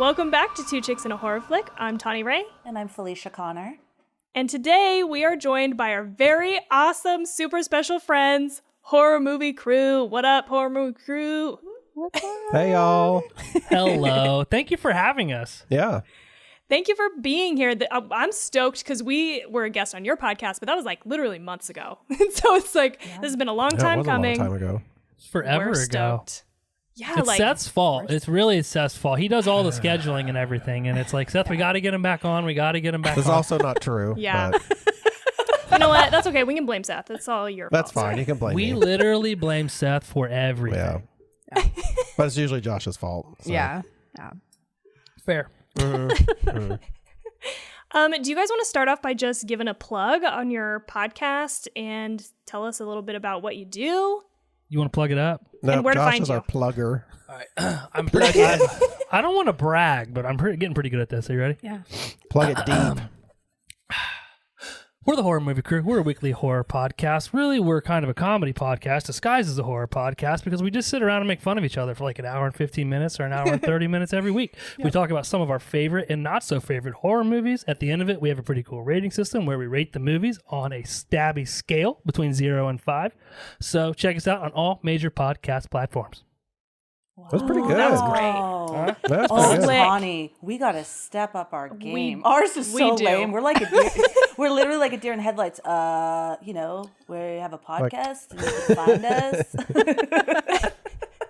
Welcome back to Two Chicks and a Horror Flick. I'm Tawny Ray. And I'm Felicia Connor. And today we are joined by our very awesome, super special friends, Horror Movie Crew. What up, Horror Movie Crew? What's up? Hey, y'all. Hello. Thank you for having us. Yeah. Thank you for being here. I'm stoked because we were a guest on your podcast, but that was like literally months ago. And so it's like, this has been a long time coming. It was a long time ago. It's forever We're ago. stoked. Yeah, It's Seth's fault. It's really Seth's fault. He does all the scheduling and everything, and it's like, Seth, we got to get him back on. We got to get him back That's on. also not true. Yeah. But You know what? That's okay. We can blame Seth. That's all your that's fault. fine. You can blame We me. literally blame Seth for everything. Yeah. But it's usually Josh's fault. So. Yeah. Fair. Do you guys want to start off by just giving a plug on your podcast and tell us a little bit about what you do? You want to plug it up? No, And where to Josh find is you? our plugger. All right. I don't want to brag, but I'm getting pretty good at this. Are you ready? Yeah. Plug it deep. We're the Horror Movie Crew. We're a weekly horror podcast. Really, we're kind of a comedy podcast disguised as a horror podcast because we just sit around and make fun of each other for like an hour and 15 minutes or an hour and 30 minutes every week. We talk about some of our favorite and not so favorite horror movies. At the end of it, we have a pretty cool rating system where we rate the movies on a stabby scale between 0 and 5. So check us out on all major podcast platforms. That's pretty good. That was great. Oh, That's oh pretty good. Tawny, we got to step up our game. Ours is so do. lame. We're like a deer. We're literally like a deer in headlights. We have a podcast. And you can find us.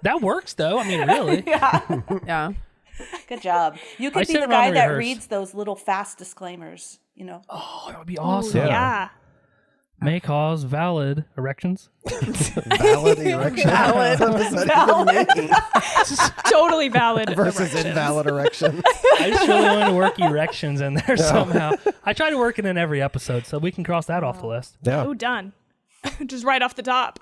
That works, though. I mean, really. Yeah. Good job. You could be sit the around guy and that rehearse. reads those little fast disclaimers. Oh, that would be awesome. Yeah. May cause valid erections. Valid erection. Valid. What does that even mean? Totally valid. Versus erections. invalid erection. I just really wanted to work erections in there somehow. I try to work it in every episode, so we can cross that off the list. Yeah. Oh, done. Just right off the top.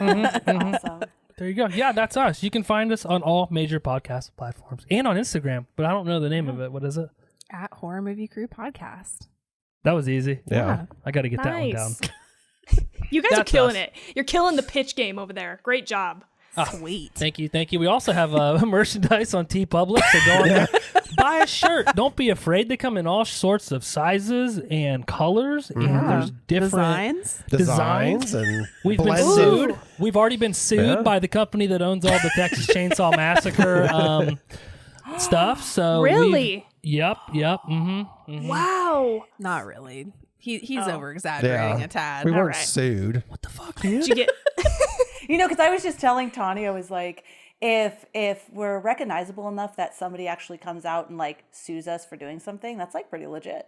Awesome. There you go. Yeah, that's us. You can find us on all major podcast platforms and on Instagram, but I don't know the name of it. What is it? At Horror Movie Crew Podcast. That was easy. Yeah. I got to get that one down. Nice. You guys are That's killing us. it. You're killing the pitch game over there. Great job. Sweet. Thank you. We also have merchandise on TeePublic, so go on there. Buy a shirt. Don't be afraid. They come in all sorts of sizes and colors, and there's different Designs. And We've been blended. sued. We've already been sued Yeah. by the company that owns all the Texas Chainsaw Massacre stuff. So Really? Yep. Mm-hmm. Wow. Not really. He's Oh. over exaggerating Yeah. a tad. We weren't right. sued. What the fuck, dude? Did you get... Because I was just telling Tawny, I was like, if we're recognizable enough that somebody actually comes out and like sues us for doing something, that's like pretty legit.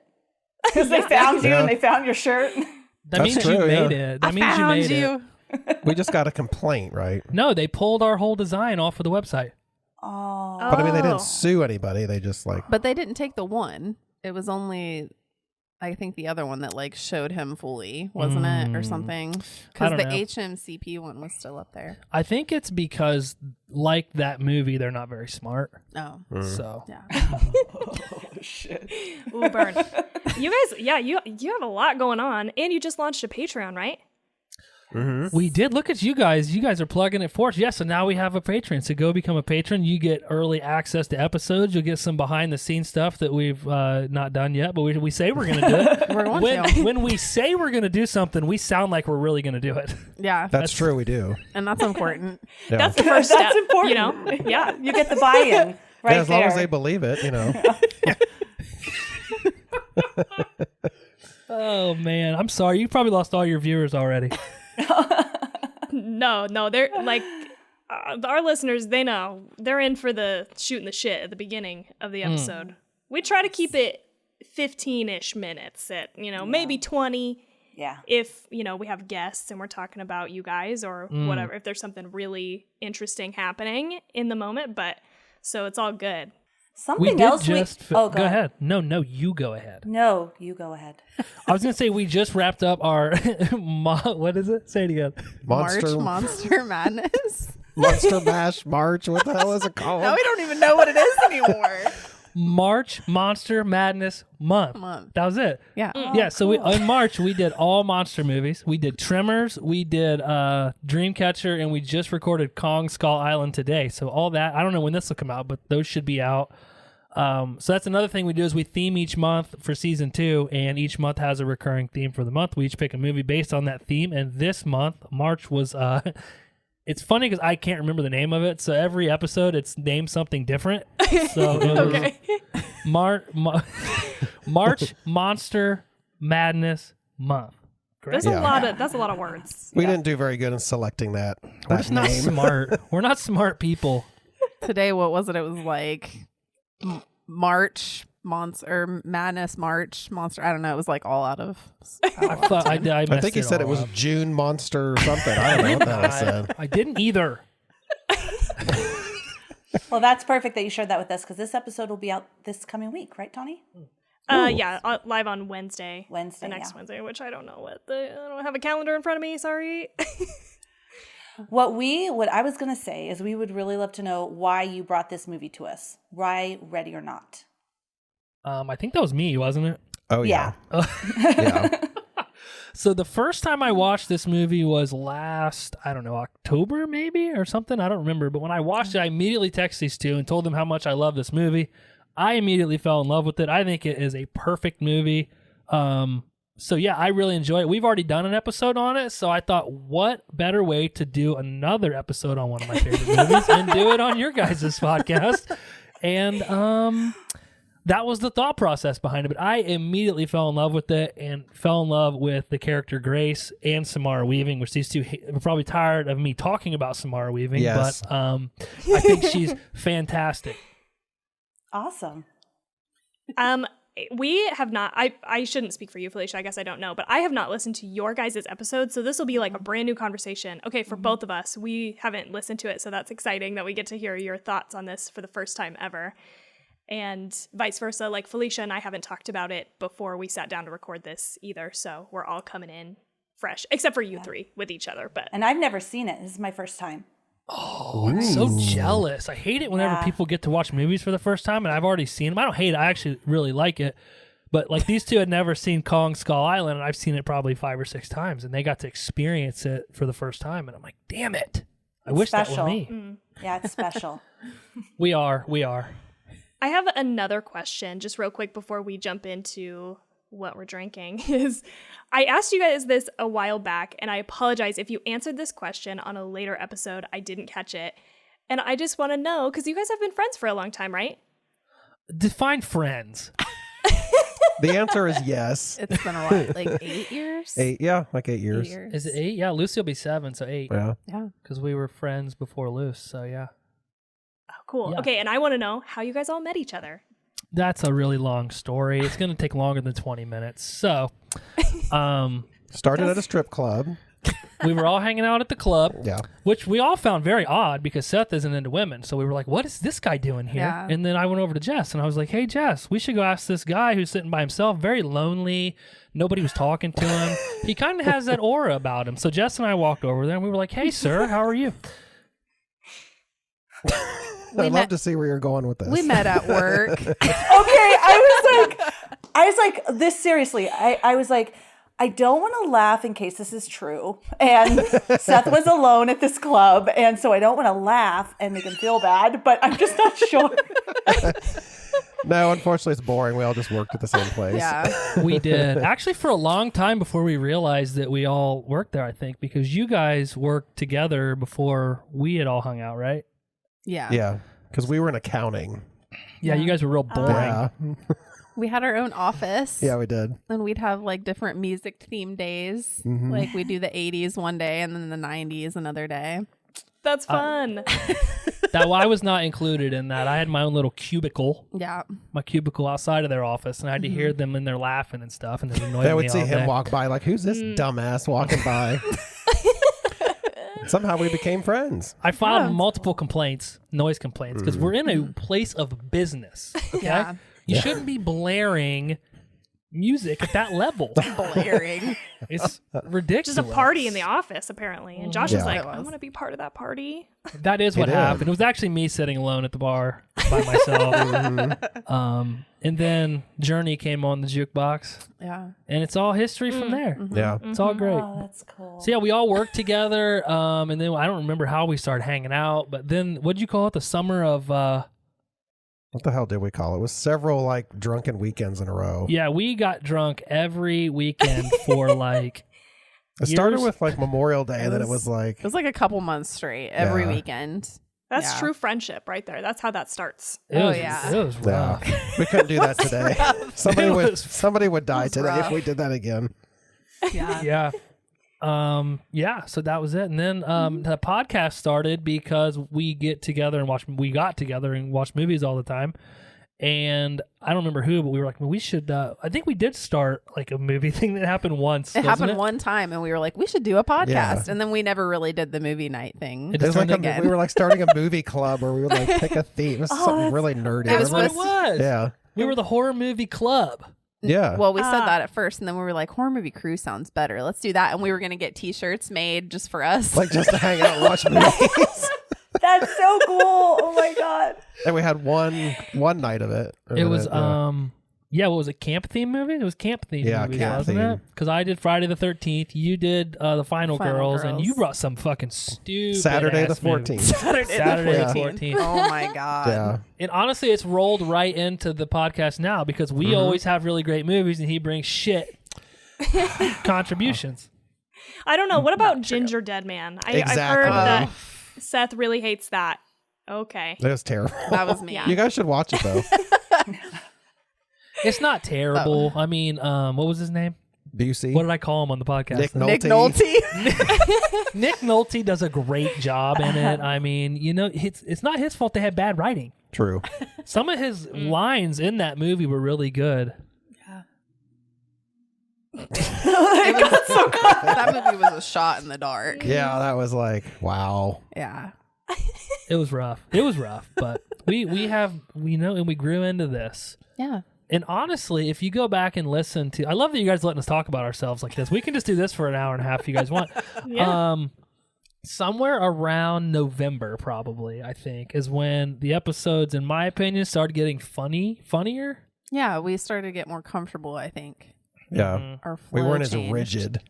Because they found you and they found your shirt. That That's means true, you made yeah. it. That means you made it. We just got a complaint, right? No, they pulled our whole design off of the website. Oh. But I mean, they Oh. didn't sue anybody. They just like, But they didn't take the one. It was only, I think, the other one that like showed him fully, wasn't it, or something? Because don't the know. HMCP one was still up there. I think it's because, like that movie, they're not very smart. Oh, So yeah. Ooh, burn. You guys, yeah, you have a lot going on, and you just launched a Patreon, right? we did. Look at you guys. You guys are plugging it for us. Yeah, so now we have a Patreon. So go become a patron. You get early access to episodes. You'll get some behind-the-scenes stuff that we've not done yet, but we say we're going to do it. We're going to. When we say we're going to do something, we sound like we're really going to do it. Yeah. that's true. We do. And that's important. Yeah. That's the first step. That's important. You know? Yeah. You get the buy-in right Yeah, as long there. as they believe it, Oh, man. I'm sorry. You probably lost all your viewers already. No, they're like our listeners. They know they're in for the shooting the shit at the beginning of the episode. We try to keep it 15-ish minutes at maybe 20 Yeah. if we have guests and we're talking about you guys or whatever. If there's something really interesting happening in the moment, but so it's all good. Something We did else just... go go ahead. No, you go ahead. No, you go ahead. I was going to say we just wrapped up our... what is it? Say it again. Monster Madness. Monster Mash March. What the hell is it called? Now we don't even know what it is anymore. March Monster Madness Month. That was it. Yeah. Yeah, so in March, we did all monster movies. We did Tremors, we did Dreamcatcher, and we just recorded Kong Skull Island today. So all that, I don't know when this will come out, but those should be out So that's another thing we do is we theme each month for season 2, and each month has a recurring theme for the month. We each pick a movie based on that theme, and this month, March was, it's funny because I can't remember the name of it, so every episode it's named something different. So it was Okay. March Monster Madness Month. There's Correct? a lot of that's a lot of words. We didn't do very good in selecting that. We're just not name. smart. We're not smart people. Today, what was it? It was like March Monster, Madness March Monster. I don't know. It was like all out of. I I think he said it was June Monster or something. I don't know what that was said. I didn't either. Well, that's perfect that you shared that with us because this episode will be out this coming week, right, Tawny? Yeah, live on Wednesday. Wednesday, The next yeah. Wednesday, which I don't know I don't have a calendar in front of me. Sorry. What I was going to say is we would really love to know why you brought this movie to us. Why Ready or Not? I think that was me, wasn't it? Oh, yeah. Yeah. So the first time I watched this movie was last, I don't know, October maybe or something. I don't remember. But when I watched it, I immediately texted these two and told them how much I love this movie. I immediately fell in love with it. I think it is a perfect movie. So yeah, I really enjoy it. We've already done an episode on it. So I thought, what better way to do another episode on one of my favorite movies and do it on your guys' podcast. And that was the thought process behind it. But I immediately fell in love with it and fell in love with the character Grace and Samara Weaving, which these two are probably tired of me talking about Samara Weaving. Yes. But I think she's fantastic. Awesome. We have not, I shouldn't speak for you, Felicia. I guess I don't know, but I have not listened to your guys' episode. So this will be like a brand new conversation. Okay, for both of us, we haven't listened to it. So that's exciting that we get to hear your thoughts on this for the first time ever. And vice versa, like Felicia and I haven't talked about it before we sat down to record this either. So we're all coming in fresh, except for you three with each other. But And I've never seen it. This is my first time. Oh, I'm so jealous. I hate it whenever Yeah. people get to watch movies for the first time, and I've already seen them. I don't hate it. I actually really like it. But like these two had never seen Kong Skull Island, and I've seen it probably 5 or 6 times, and they got to experience it for the first time. And I'm like, damn it. I wish special. that were me. Yeah, it's special. We are. I have another question, just real quick before we jump into what we're drinking. Is I asked you guys this a while back, and I apologize if you answered this question on a later episode. I didn't catch it. And I just want to know, because you guys have been friends for a long time, right? Define friends. The answer is yes. It's been a lot, like 8 years. 8, yeah, like 8 years. 8 years. Is it 8? Yeah, Lucy will be 7, so 8. Yeah. Yeah. Because we were friends before Luce, so yeah. Oh, cool. Yeah. Okay, and I want to know how you guys all met each other. That's a really long story. It's going to take longer than 20 minutes. So, Started at a strip club. we were all hanging out at the club, Yeah. which we all found very odd because Seth isn't into women. So we were like, what is this guy doing here? Yeah. And then I went over to Jess and I was like, hey, Jess, we should go ask this guy who's sitting by himself, very lonely. Nobody was talking to him. He kind of has that aura about him. So Jess and I walked over there and we were like, hey, sir, how are you? I'd love to see where you're going with this. We met at work. Okay, I was like, this seriously. I was like, I don't want to laugh in case this is true. And Seth was alone at this club, and so I don't want to laugh and make him feel bad, but I'm just not sure. No, unfortunately, it's boring. We all just worked at the same place. Yeah. We did. Actually, for a long time before we realized that we all worked there, I think, because you guys worked together before we had all hung out, right? Yeah. Yeah, because we were in accounting. Yeah, you guys were real boring. Yeah. We had our own office. Yeah, we did. And we'd have like different music themed days. Mhm. Like we'd do the 80s one day and then the 90s another day. That's fun. That I was not included in that. I had my own little cubicle, Yeah. my cubicle outside of their office, and I had to hear them in there laughing and stuff, and it was annoying They would me see all him day. walk by like, who's this dumbass walking by? Somehow we became friends. I filed multiple complaints, noise complaints, because we're in a place of business. Okay, Yeah. you shouldn't be blaring music at that level. Blaring. It's ridiculous. Just a party in the office, apparently. And Josh was Yeah. like, It I was. want to be part of that party. That is what did. happened. It was actually me sitting alone at the bar by myself. And then Journey came on the jukebox, Yeah. and it's all history from there. Yeah. It's all great. Oh, that's cool. So yeah, we all worked together, and then I don't remember how we started hanging out, but then what'd you call it? The summer of What the hell did we call it? It was several like drunken weekends in a row. Yeah, we got drunk every weekend for like. It started years. with like Memorial Day, and then it was like It was like a couple months straight every Yeah. weekend. That's Yeah. true friendship right there. That's how that starts. It Oh, was, yeah. It was yeah. rough. We couldn't do that today. Somebody It would was- somebody would die today rough. if we did that again. Yeah. Yeah. So that was it. And then the podcast started because we got together and watch movies all the time. And I don't remember who, but we were like, well, we should I think we did start like a movie thing that happened once. It wasn't happened one time, and we were like, we should do a podcast. Yeah. And then we never really did the movie night thing. It It was like again. we were like starting a movie club where we would like pick a theme. It was something really nerdy. It was That's remember? what it was. Yeah. We were the horror movie club. Yeah. Well, we said that at first, and then we were like, horror movie crew sounds better. Let's do that. And we were going to get T-shirts made just for us. Like just to hang out and watch movies. That's so cool. Oh my god. And we had one night of it. It was what was it? Camp theme movie? It was camp theme Yeah, movies, camp wasn't theme. it? Because I did Friday the 13th. You did the Final Final Girls, and you Girls. brought some fucking stupid Saturday the ass movies. 14th. Saturday the 14th. 14th. Oh my god. Yeah. And honestly, it's rolled right into the podcast now because we always have really great movies, and he brings shit contributions. I don't know. What about Ginger Dead Man? I've Exactly. heard that Seth really hates that. Okay. It was terrible. That was me. Yeah. You guys should watch it though. It's not terrible. I mean, what was his name? Busey. What did I call him on the podcast? Nick Nick Nolte. Nolte. Nick Nolte does a great job in it. I mean, it's not his fault they had bad writing. True. Some of his lines in that movie were really good. That movie was a shot in the dark. Yeah, that was like, wow. Yeah. It was rough. It was rough, but we know, and we grew into this. Yeah. And honestly, if you go back and listen to, I love that you guys letting us talk about ourselves like this. We can just do this for an hour and a half if you guys want. Yeah. Somewhere around November, probably, I think, is when the episodes, in my opinion, started getting funnier. Yeah, we started to get more comfortable, I think. Yeah. Our We flow weren't as changed. rigid.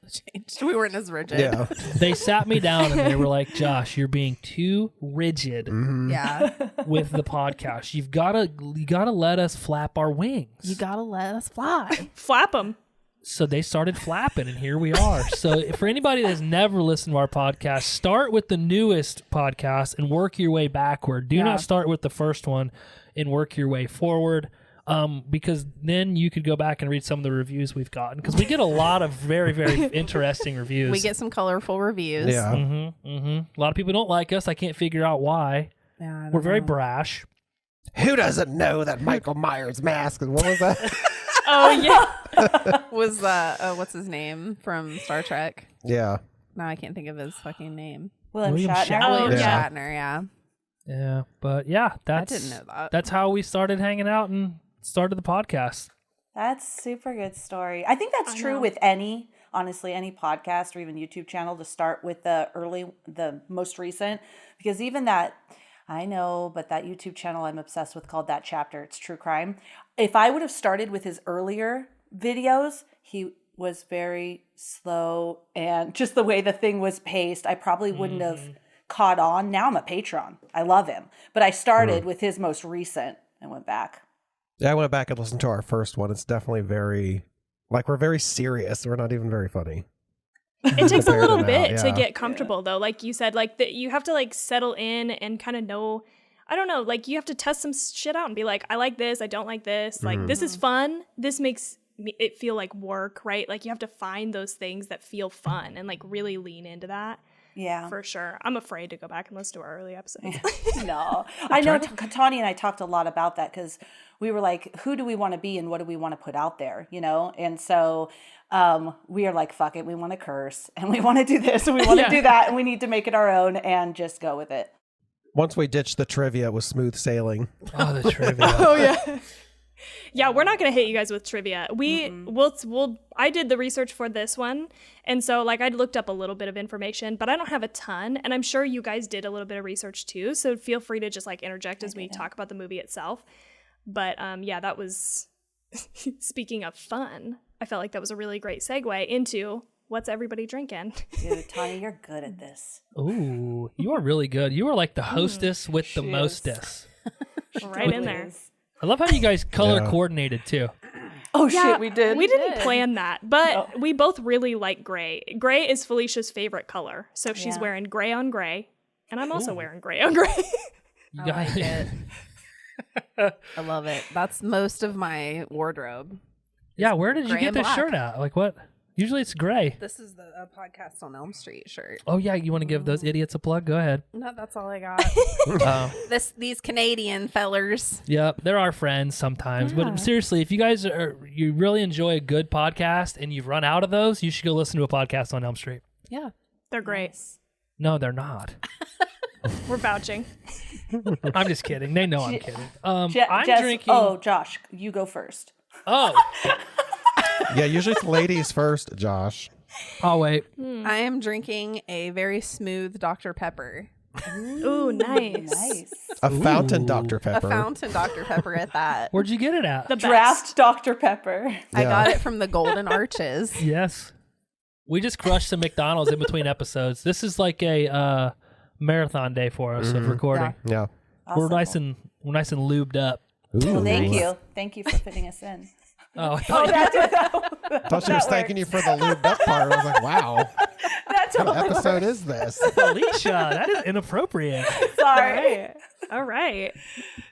Changed. We weren't as rigid. Yeah. They sat me down and they were like, Josh, you're being too rigid Yeah. with the podcast. You gotta let us flap our wings. You gotta let us fly. Flap them. So they started flapping, and here we are. So for anybody that's never listened to our podcast, start with the newest podcast and work your way backward. Do not start with the first one and work your way forward, because then you could go back and read some of the reviews we've gotten, because we get a lot of very, very interesting reviews. We get some colorful reviews. Yeah. A lot of people don't like us. I can't figure out why. Yeah, I don't We're very know. brash. Who doesn't know that Michael Myers mask? What was that? Oh, yeah. Was what's his name from Star Trek? Yeah. No, I can't think of his fucking name. William William Shatner. Shatner. Oh, William yeah. Shatner, yeah. Yeah, but yeah, that's didn't know that. That's how we started hanging out and started the podcast. That's super good story. I think that's true with honestly, any podcast or even YouTube channel, to start with the most recent, because even that, I know, but that YouTube channel I'm obsessed with called That Chapter, it's true crime. If I would have started with his earlier videos, he was very slow, and just the way the thing was paced, I probably wouldn't have caught on. Now I'm a patron. I love him. But I started with his most recent and went back. Yeah, I went back and listened to our first one. It's definitely very, like, we're very serious. We're not even very funny. It takes a Compared little to now, bit to yeah. get comfortable, though. Like you said, like you have to like settle in and kind of know. I don't know. Like you have to test some shit out and be like, I like this. I don't like this. Like this is fun. This makes it feel like work, right? Like you have to find those things that feel fun and like really lean into that. Yeah. For sure. I'm afraid to go back and listen to our early episodes. No, I know Tawny and I talked a lot about that, because we were like, who do we want to be and what do we want to put out there, you know? And so we are like, fuck it, we want to curse and we want to do this and we want to do that, and we need to make it our own and just go with it. Once we ditched the trivia, it was smooth sailing. Oh, the trivia. Oh yeah. Yeah, we're not gonna hit you guys with trivia. We'll I did the research for this one, and so like I'd looked up a little bit of information, but I don't have a ton, and I'm sure you guys did a little bit of research too. So feel free to just like interject as we talk about the movie itself. But yeah, that was speaking of fun. I felt like that was a really great segue into what's everybody drinking. Dude, Tawny, you're good at this. Ooh, you are really good. You are like the hostess with the She is. mostess. Right in there. I love how you guys color Yeah. coordinated too. Oh Yeah, shit, we did. We didn't plan that, but we both really like gray. Gray is Felicia's favorite color, so she's Yeah. wearing gray on gray, and I'm also wearing gray on gray. You I guys, like it. I love it. That's most of my wardrobe. yeah. Where did you Gray get and this black. shirt at? Like what? Usually it's gray. This is the Podcast on Elm Street shirt. Oh yeah, you want to give those idiots a plug? Go ahead. No, that's all I got. These Canadian fellers. Yep, they're our friends sometimes. But seriously, if you guys you really enjoy a good podcast and you've run out of those, you should go listen to a podcast on Elm Street. Yeah. They're great. No, they're not. We're vouching. I'm just kidding. They know I'm kidding. I'm Jess, drinking. Oh, Josh, you go first. Oh, Yeah, usually it's ladies first, Josh. oh wait. I am drinking a very smooth Dr. Pepper. Ooh, nice. Nice. A fountain Dr. A Pepper. fountain Dr. Pepper at that. Where'd you get it at? The best. Draft Dr. Pepper. I Yeah. got it from the Golden Arches. Yes. We just crushed some McDonald's in between episodes. This is like a marathon day for us of recording. Yeah. We're Awesome. nice and lubed up. Ooh. Well, thank you. Thank you for fitting us in. Oh, I thought I thought she was thanking you for the lubed up part. I was like, wow, That's what episode is this? Felicia, that is inappropriate. Sorry. All right.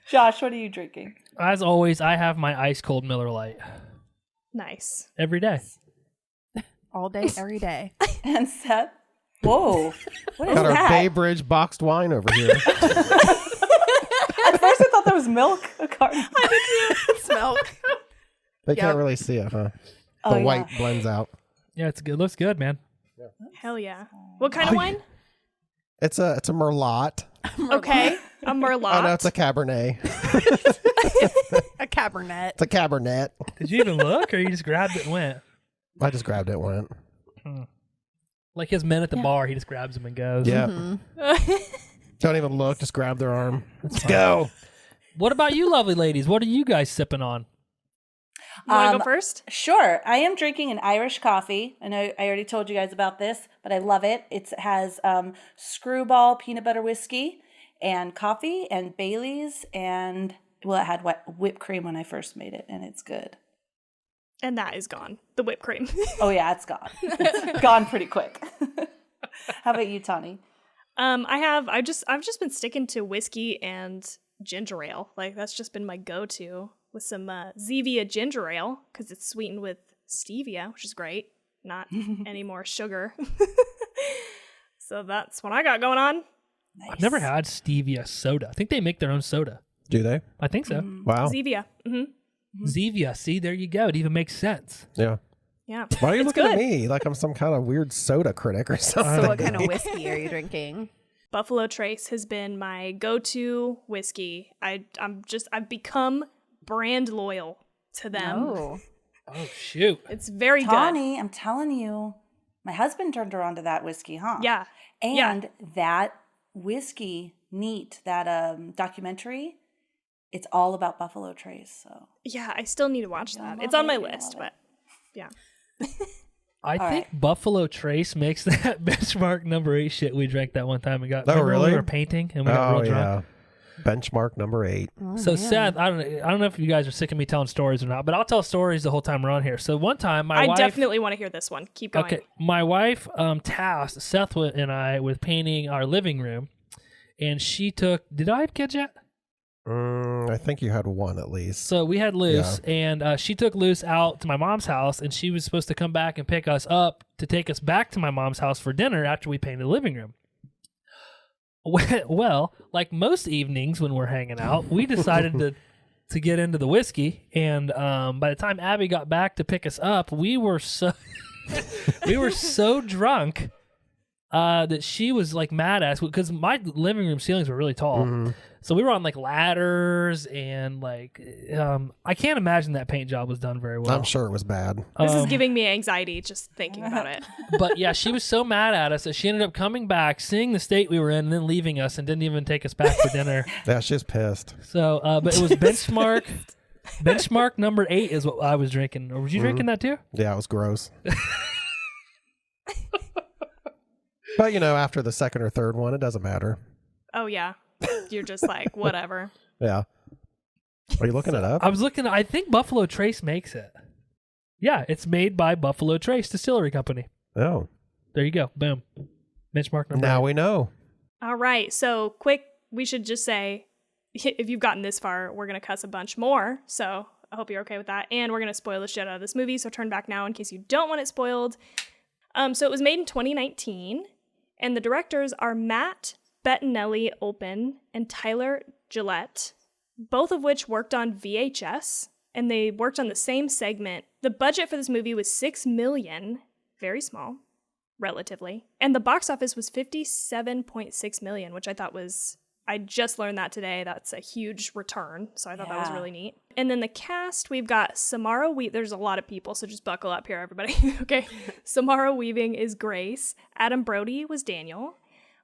Josh, what are you drinking? As always, I have my ice cold Miller Lite Nice. every day. All day, every day. And Seth? Whoa. What is Got our that? Bay Bridge boxed wine over here. At first I thought that was milk. A carton. It's milk. They Yep. can't really see it, huh? Oh, The yeah. white blends out. Yeah, it's good. Looks good, man. Hell yeah. What kind of wine? It's a Merlot. Okay. A Merlot. Oh no, it's a Cabernet. A Cabernet. It's a Cabernet. Did you even look, or you just grabbed it and went? I just grabbed it and went. Like his men at the bar, he just grabs them and goes. Yeah. Mm-hmm. Don't even look. Just grab their arm. Let's go. What about you, lovely ladies? What are you guys sipping on? You want to go first? Sure. I am drinking an Irish coffee. I know I already told you guys about this, but I love it. It has Screwball peanut butter whiskey and coffee and Bailey's and, well, it had whipped cream when I first made it, and it's good. And that is gone. The whipped cream. Oh, yeah, it's gone. It's gone pretty quick. How about you, Tawny? I've just been sticking to whiskey and ginger ale. Like that's just been my go-to with some Zevia ginger ale because it's sweetened with stevia, which is great. Not any more sugar. So that's what I got going on. Nice. I've never had stevia soda. I think they make their own soda. Do they? I think so. Wow. Zevia. Zevia. See, there you go. It even makes sense. Yeah. Yeah. Why are you It's looking at good. me like I'm some kind of weird soda critic or something? So what kind of whiskey are you drinking? Buffalo Trace has been my go-to whiskey. I've become brand loyal to them. Oh. Oh, shoot. It's very good. Tawny, I'm telling you, my husband turned her on to that whiskey, huh? Yeah. And that whiskey, neat, that documentary, it's all about Buffalo Trace. So Yeah, I still need to watch that. love It's on it, my you're gonna list, love but yeah. I All think right. Buffalo Trace makes that benchmark number 8 shit we drank that one time. We got Oh, remember when really? we were painting and we got Oh real drunk. yeah. Benchmark number 8. So Seth, I don't know if you guys are sick of me telling stories or not, but I'll tell stories the whole time we're on here. So one time, my I wife definitely want to hear this one. Keep going. Okay, my wife tasked Seth and I with painting our living room, and she took. Did I have kids yet? I think you had one at least. So we had Luce, and she took Luce out to my mom's house, and she was supposed to come back and pick us up to take us back to my mom's house for dinner after we painted the living room. Well, like most evenings when we're hanging out, we decided to get into the whiskey, and by the time Abby got back to pick us up, we were so drunk that she was like mad at us because my living room ceilings were really tall. So we were on like ladders and like I can't imagine that paint job was done very well. I'm sure it was bad. This is giving me anxiety just thinking about it. But yeah, she was so mad at us that she ended up coming back, seeing the state we were in, and then leaving us and didn't even take us back for dinner. Yeah, she's pissed. So, but it was benchmark number 8 is what I was drinking. Or was you drinking that too? Yeah, it was gross. But you know, after the second or third one, it doesn't matter. Oh yeah. You're just like, whatever. Yeah. Are you looking it up? I was looking. I think Buffalo Trace makes it. Yeah, it's made by Buffalo Trace Distillery Company. Oh. There you go. Boom. Benchmark number. Now 8. we know. All right. So quick, we should just say, if you've gotten this far, we're going to cuss a bunch more. So I hope you're okay with that. And we're going to spoil the shit out of this movie. So turn back now in case you don't want it spoiled. So it was made in 2019. And the directors are Matt Bettinelli-Olpin and Tyler Gillett, both of which worked on VHS. And they worked on the same segment. The budget for this movie was $6 million. Very small. Relatively. And the box office was $57.6 million, which I thought was, I just learned that today. That's a huge return. So I thought that was really neat. And then the cast, we've got Samara Weaving. There's a lot of people, so just buckle up here, everybody. Okay. Samara Weaving is Grace. Adam Brody was Daniel.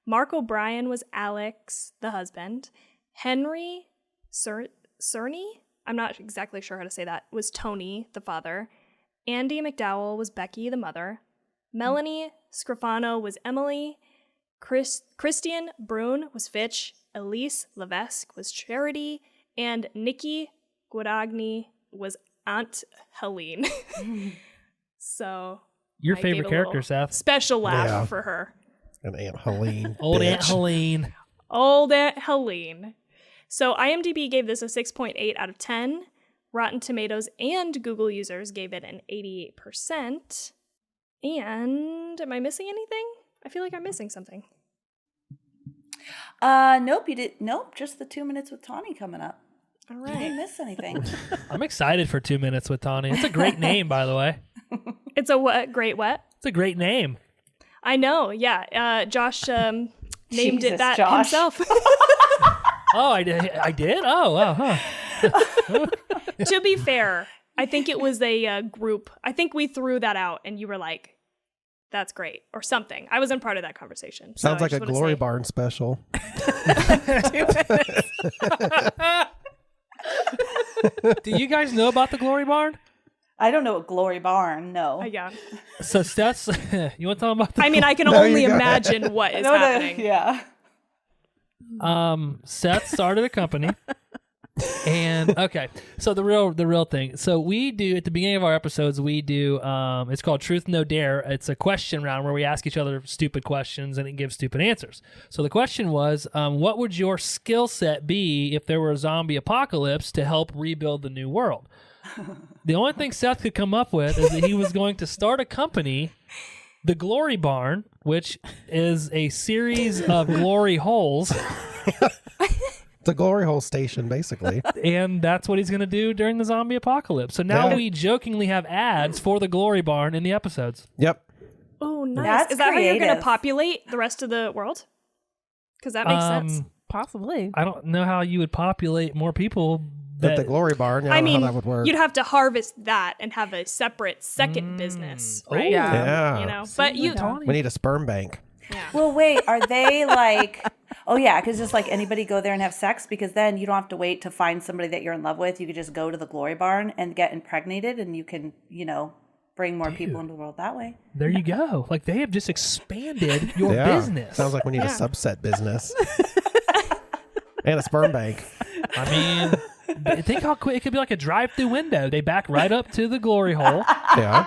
Mark O'Brien was Alex, the husband. Henry Cerny, I'm not exactly sure how to say that, was Tony, the father. Andy McDowell was Becky, the mother. Melanie Scrofano was Emily. Christian Brune was Fitch. Elise Levesque was Charity. And Nikki Guadagni was Aunt Helene. So Your I favorite gave a character, little Seth. special laugh Yeah. for her. And Aunt Helene. Old bitch. Aunt Helene. Old Aunt Helene. So IMDb gave this a 6.8 out of 10. Rotten Tomatoes and Google users gave it an 88%. And am I missing anything? I feel like I'm missing something. Nope, you did. Nope, just the 2 minutes with Tawny coming up. All You right. didn't miss anything. I'm excited for 2 minutes with Tawny. It's a great name, by the way. It's a what? Great what? It's a great name. I know. Yeah. Josh named Jesus, it that Josh. himself. Oh, I did? Oh, wow. Huh. To be fair, I think it was a group. I think we threw that out and you were like, that's great, or something. I wasn't part of that conversation. So Sounds I like a just wanna Glory say- Barn special. Do you guys know about the Glory Barn? I don't know what Glory Barn. No. Yeah. So Steph's, you want to talk about the I mean, I can No, only you go ahead. imagine what I is know that- happening. yeah. Seth started a company. And okay, so the real thing. So we do at the beginning of our episodes, we do it's called Truth No Dare. It's a question round where we ask each other stupid questions and it gives stupid answers. So the question was, what would your skill set be if there were a zombie apocalypse to help rebuild the new world? The only thing Seth could come up with is that he was going to start a company, the Glory Barn, which is a series of glory holes. It's a glory hole station, basically. And that's what he's going to do during the zombie apocalypse. So now Yeah. we jokingly have ads for the Glory Barn in the episodes. Yep. Oh, nice. That's Is that how you're going to creative. populate the rest of the world? Because that makes sense. Possibly. I don't know how you would populate more people. At the Glory Barn, I I don't know mean, how that would work. you'd have to harvest that and have a separate second business, right? Yeah. Yeah. You know, but you, We need a sperm bank. Well, wait, are they like, oh yeah, because just like anybody go there and have sex, because then you don't have to wait to find somebody that you're in love with. You could just go to the Glory Barn and get impregnated, and you can, bring more people into the world that way. There you go. Like they have just expanded your Yeah. business. Sounds like we need a subset business. And a sperm bank. I mean, think how quick it could be like a drive-through window. They back right up to the glory hole, Yeah.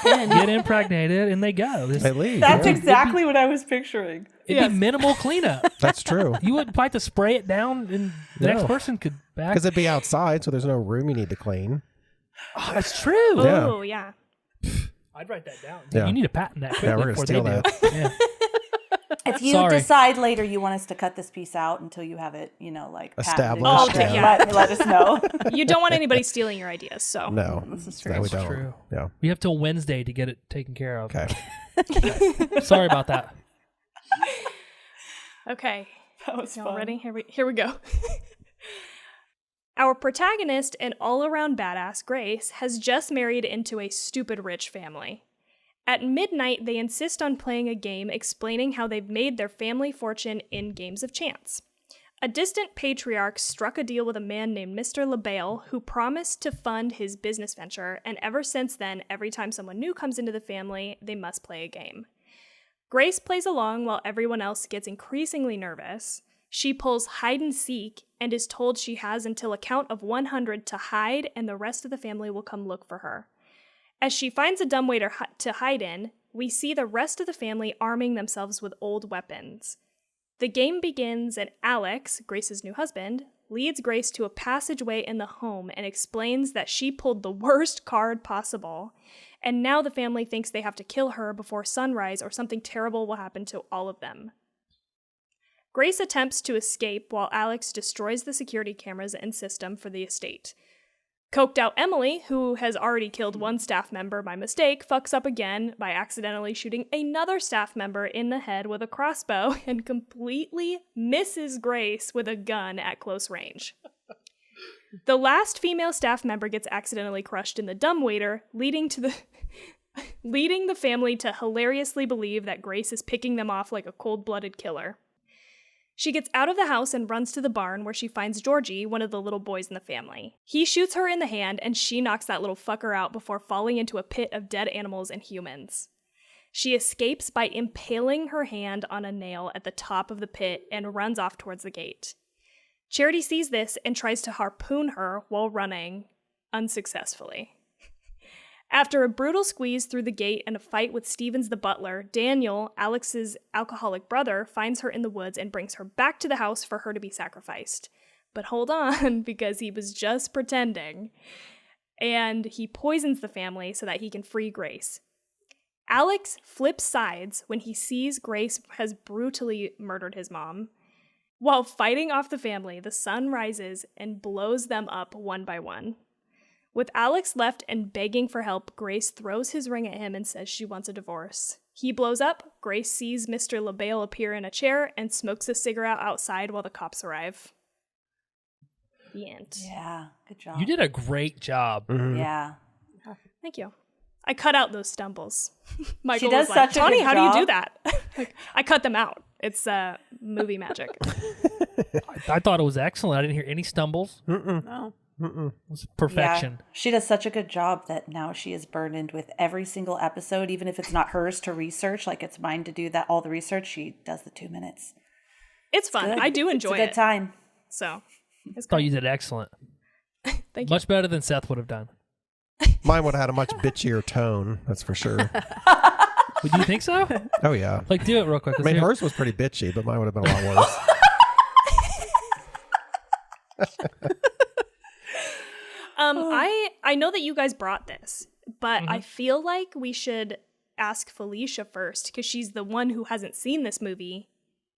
get impregnated, and they go. They leave. That's yeah. exactly what I was picturing. It'd be minimal cleanup. That's true. You wouldn't have to spray it down, and the next No. person could back. Because it'd be outside, so there's no room you need to clean. Oh, that's true. Yeah. oh, yeah. I'd write that down. Yeah. You need to patent that quickly Yeah, we're gonna before steal they that. do. Yeah. If you Sorry. decide later you want us to cut this piece out until you have it, like patented, Established, then yeah. let us know. You don't want anybody stealing your ideas, so. No. This is No, we That's don't. true. Yeah. We have till Wednesday to get it taken care of. Okay. Sorry about that. Okay. That was Y'all fun. ready? Here we go. Our protagonist and all-around badass, Grace, has just married into a stupid rich family. At midnight, they insist on playing a game explaining how they've made their family fortune in games of chance. A distant patriarch struck a deal with a man named Mr. LaBelle who promised to fund his business venture, and ever since then, every time someone new comes into the family, they must play a game. Grace plays along while everyone else gets increasingly nervous. She pulls hide and seek and is told she has until a count of 100 to hide, and the rest of the family will come look for her. As she finds a dumbwaiter to hide in, we see the rest of the family arming themselves with old weapons. The game begins, and Alex, Grace's new husband, leads Grace to a passageway in the home and explains that she pulled the worst card possible, and now the family thinks they have to kill her before sunrise or something terrible will happen to all of them. Grace attempts to escape while Alex destroys the security cameras and system for the estate. Coked out Emily, who has already killed one staff member by mistake, fucks up again by accidentally shooting another staff member in the head with a crossbow and completely misses Grace with a gun at close range. The last female staff member gets accidentally crushed in the dumbwaiter, leading the family to hilariously believe that Grace is picking them off like a cold-blooded killer. She gets out of the house and runs to the barn where she finds Georgie, one of the little boys in the family. He shoots her in the hand and she knocks that little fucker out before falling into a pit of dead animals and humans. She escapes by impaling her hand on a nail at the top of the pit and runs off towards the gate. Charity sees this and tries to harpoon her while running, unsuccessfully. After a brutal squeeze through the gate and a fight with Stevens the butler, Daniel, Alex's alcoholic brother, finds her in the woods and brings her back to the house for her to be sacrificed. But hold on, because he was just pretending. And he poisons the family so that he can free Grace. Alex flips sides when he sees Grace has brutally murdered his mom. While fighting off the family, the sun rises and blows them up one by one. With Alex left and begging for help, Grace throws his ring at him and says she wants a divorce. He blows up, Grace sees Mr. LaBelle appear in a chair and smokes a cigarette outside while the cops arrive. The end. Yeah, good job. You did a great job. Mhm. Yeah. Thank you. I cut out those stumbles. Michael does was like, such a Tawny, good how do you do job." that? Like, I cut them out. It's movie magic. I thought it was excellent. I didn't hear any stumbles. No. It was perfection. Yeah. She does such a good job that now she is burdened with every single episode, even if it's not hers to research, like it's mine to do that all the research. She does the 2 minutes. It's fun. Good. I do enjoy It's a good it. time. So, it's I thought great. you did excellent. Thank you. Much better than Seth would have done. Mine would have had a much bitchier tone, that's for sure. Would you think so? Oh, yeah. Like, do it real quick. I mean, hers was pretty bitchy, but mine would have been a lot worse. I know that you guys brought this, but I feel like we should ask Felicia first because she's the one who hasn't seen this movie.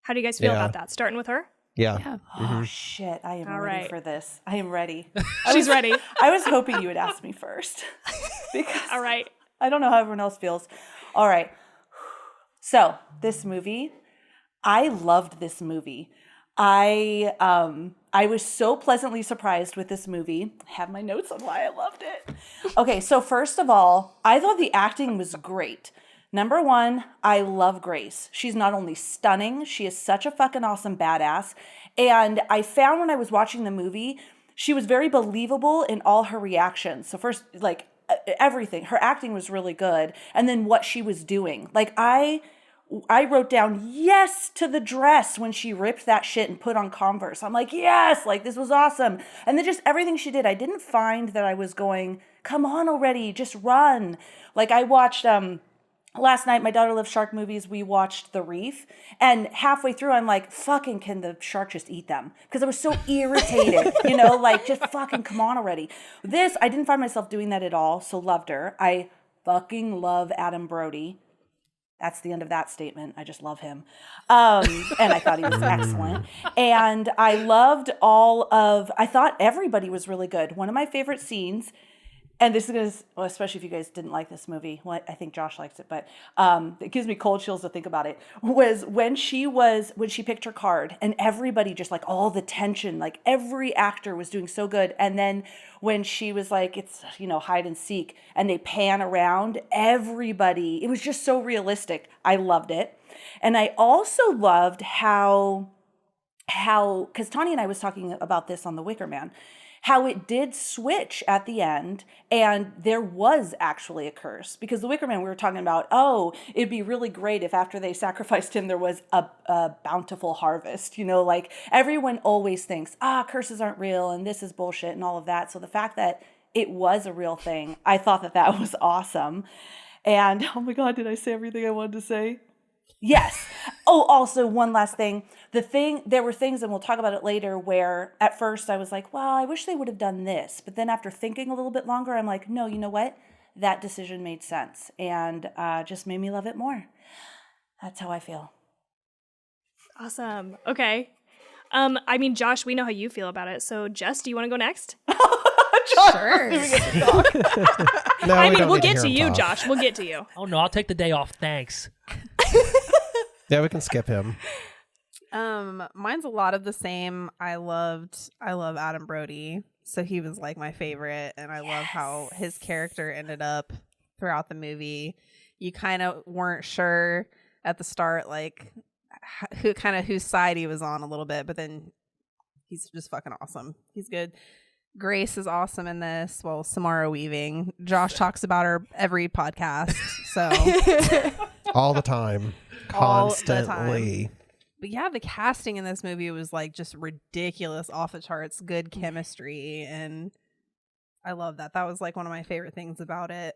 How do you guys feel Yeah. about that? Starting with her? Yeah. Yeah. Oh, shit. I am All ready right. for this. I am ready. She's ready. I was hoping you would ask me first. Because All right. I don't know how everyone else feels. All right. So, this movie, I loved this movie. I was so pleasantly surprised with this movie. I have my notes on why I loved it. Okay, so first of all, I thought the acting was great. Number one, I love Grace. She's not only stunning, she is such a fucking awesome badass. And I found when I was watching the movie, she was very believable in all her reactions. So first, like, everything. Her acting was really good. And then what she was doing. Like, I wrote down yes to the dress when she ripped that shit and put on Converse. I'm like, yes, like this was awesome. And then just everything she did, I didn't find that I was going, come on already, just run. Like I watched, last night, my daughter loves shark movies. We watched The Reef. And halfway through, I'm like, fucking can the shark just eat them? Because I was so irritated, you know, like just fucking come on already. This, I didn't find myself doing that at all. So loved her. I fucking love Adam Brody. That's the end of that statement. I just love him. And I thought he was excellent. And I loved I thought everybody was really good. One of my favorite scenes, and this is going to, well, especially if you guys didn't like this movie. Well, I think Josh likes it, but it gives me cold chills to think about it, was when she picked her card and everybody just like all the tension, like every actor was doing so good. And then when she was like, it's, you know, hide and seek and they pan around, everybody, it was just so realistic. I loved it. And I also loved how, because Tawny and I was talking about this on The Wicker Man, how it did switch at the end and there was actually a curse. Because the Wicker Man, we were talking about, oh, it'd be really great if after they sacrificed him, there was a bountiful harvest. You know, like everyone always thinks, curses aren't real and this is bullshit and all of that. So the fact that it was a real thing, I thought that was awesome. And oh my God, did I say everything I wanted to say? Yes. Oh, also one last thing. There were things, and we'll talk about it later, where at first I was like, well, I wish they would have done this. But then after thinking a little bit longer, I'm like, no, you know what? That decision made sense and just made me love it more. That's how I feel. Awesome. Okay. I mean, Josh, we know how you feel about it. So, Jess, do you want to go next? Sure. No, I we mean, don't we'll need to get hear to him you, talk. Josh. We'll get to you. Oh no, I'll take the day off. Thanks. Yeah, we can skip him. Mine's a lot of the same. I love Adam Brody. So he was like my favorite, and I love how his character ended up throughout the movie. You kind of weren't sure at the start, like whose side he was on a little bit, but then he's just fucking awesome. He's good. Grace is awesome in this. Well, Samara Weaving. Josh talks about her every podcast. So All the time. All the Constantly. But yeah, the casting in this movie was like just ridiculous, off the charts, good chemistry, and I love that. That was like one of my favorite things about it.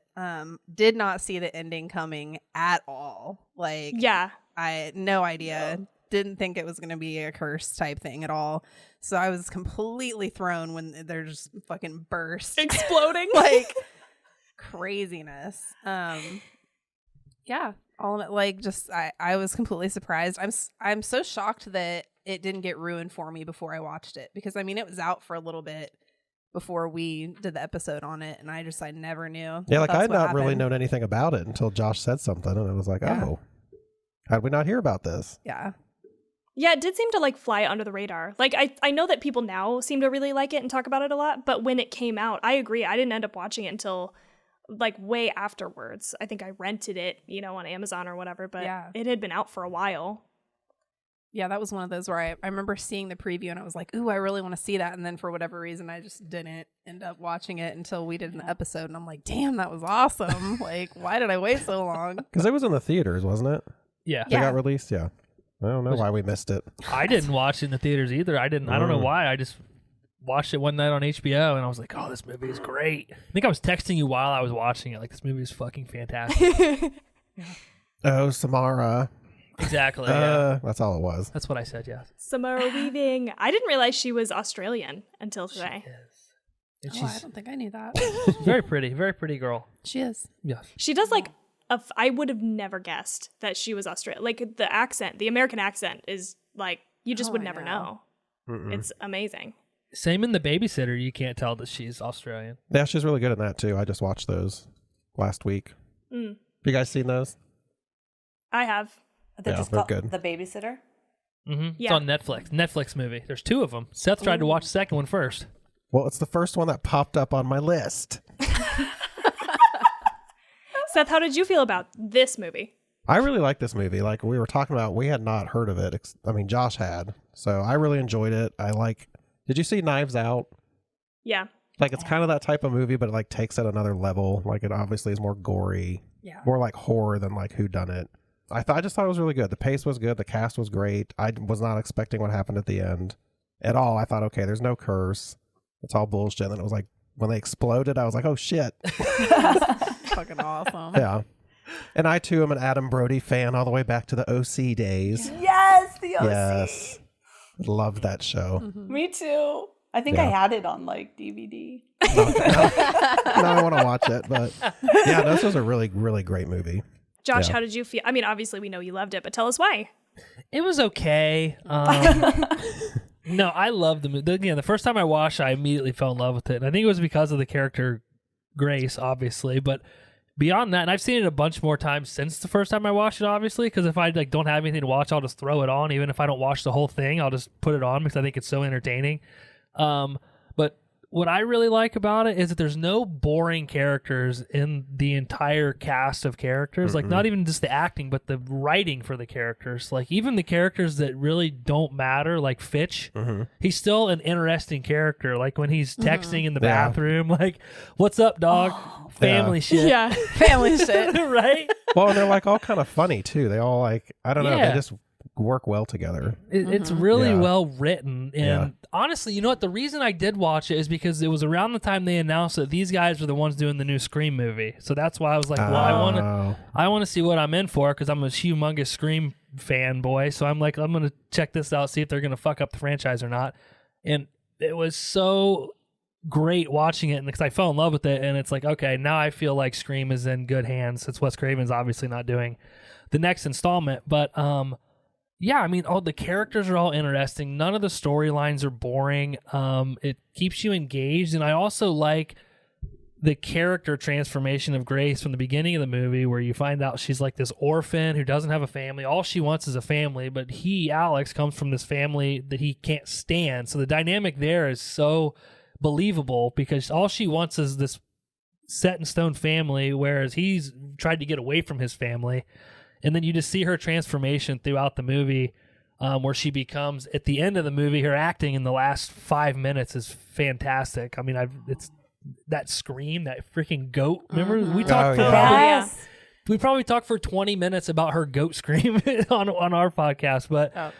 Did not see the ending coming at all. Like, Yeah. I had no idea. Didn't think it was going to be a curse type thing at all. So I was completely thrown when they're just fucking burst. Exploding. Like craziness. Yeah, all of it. Like, just I was completely surprised. I'm so shocked that it didn't get ruined for me before I watched it, because I mean it was out for a little bit before we did the episode on it, and I never knew. Yeah, like that's I'd what not really happened. known anything about it until Josh said something, and I was like, Yeah. oh, how did we not hear about this? Yeah. Yeah, it did seem to like fly under the radar. Like I know that people now seem to really like it and talk about it a lot, but when it came out, I agree. I didn't end up watching it until like way afterwards. I think I rented it, on Amazon or whatever, but Yeah. it had been out for a while. Yeah, that was one of those where I remember seeing the preview and I was like, ooh, I really want to see that. And then for whatever reason, I just didn't end up watching it until we did an episode. And I'm like, damn, that was awesome. Like, why did I wait so long? Because it was in the theaters, wasn't it? Yeah. They got released, yeah. I don't know why we missed it. I didn't watch it in the theaters either. I don't know why. I just watched it one night on HBO and I was like, oh, this movie is great. I think I was texting you while I was watching it. Like, this movie is fucking fantastic. Oh, Samara. Exactly. Yeah. That's all it was. That's what I said, yeah. Samara Weaving. I didn't realize she was Australian until today. And Oh, I she's don't think I knew that. very pretty girl. She is. Yeah. She does like I would have never guessed that she was Australian. Like the accent, the American accent is like you just would I never know. know. Mm-mm. It's amazing. Same in The Babysitter. You can't tell that she's Australian. Yeah, she's really good in that too. I just watched those last week. Mm. Have you guys seen those? I have. They're Yeah, just they're called good. The Babysitter. Mm-hmm. It's Yeah. on Netflix. Netflix movie. There's two of them. Seth tried to watch the second one first. Well, it's the first one that popped up on my list. Seth, how did you feel about this movie? I really like this movie. Like we were talking about, we had not heard of it. I mean, Josh had. So I really enjoyed it. Did you see Knives Out? Yeah. Like it's kind of that type of movie, but it like takes it another level. Like it obviously is more gory, Yeah. more like horror than like whodunit. I just thought it was really good. The pace was good. The cast was great. I was not expecting what happened at the end at all. I thought, okay, there's no curse. It's all bullshit. And then it was like when they exploded, I was like, oh shit. Fucking awesome. Yeah. And I too am an Adam Brody fan all the way back to the OC days. Yes, the OC. Yes. Loved that show. Mhm. Me too. I think Yeah. I had it on like DVD. No, I want to watch it, but yeah, this was a really, really great movie. Josh, Yeah. how did you feel? I mean, obviously we know you loved it, but tell us why. It was okay. No, I loved the movie. Again, the first time I watched, I immediately fell in love with it. And I think it was because of the character Grace, obviously. But beyond that, and I've seen it a bunch more times since the first time I watched it, obviously. Because if I don't have anything to watch, I'll just throw it on. Even if I don't watch the whole thing, I'll just put it on because I think it's so entertaining. But what I really like about it is that there's no boring characters in the entire cast of characters. Like, not even just the acting, but the writing for the characters. Like, even the characters that really don't matter, like Fitch, he's still an interesting character. Like, when he's texting in the bathroom, like, what's up, dog? Family shit. Yeah. Family shit. Right? Well, and they're like all kind of funny too. They all like, I don't know, Yeah. they just work well together. It's really Yeah. well written. And honestly, you know what? The reason I did watch it is because it was around the time they announced that these guys were the ones doing the new Scream movie. So that's why I was like, well, I want to see what I'm in for, because I'm a humongous Scream fanboy. So I'm like, I'm going to check this out, see if they're going to fuck up the franchise or not. And it was so great watching it, and because I fell in love with it, and it's like, okay, now I feel like Scream is in good hands. It's Wes Craven's obviously not doing the next installment, but yeah, I mean, all the characters are all interesting. None of the storylines are boring. It keeps you engaged, and I also like the character transformation of Grace from the beginning of the movie, where you find out she's like this orphan who doesn't have a family. All she wants is a family, but Alex, comes from this family that he can't stand. So the dynamic there is so believable, because all she wants is this set in stone family, whereas he's tried to get away from his family. And then you just see her transformation throughout the movie, where she becomes, at the end of the movie, her acting in the last 5 minutes is fantastic. I mean, it's that scream, that freaking goat. Remember, we talked we probably talked for 20 minutes about her goat scream on our podcast, but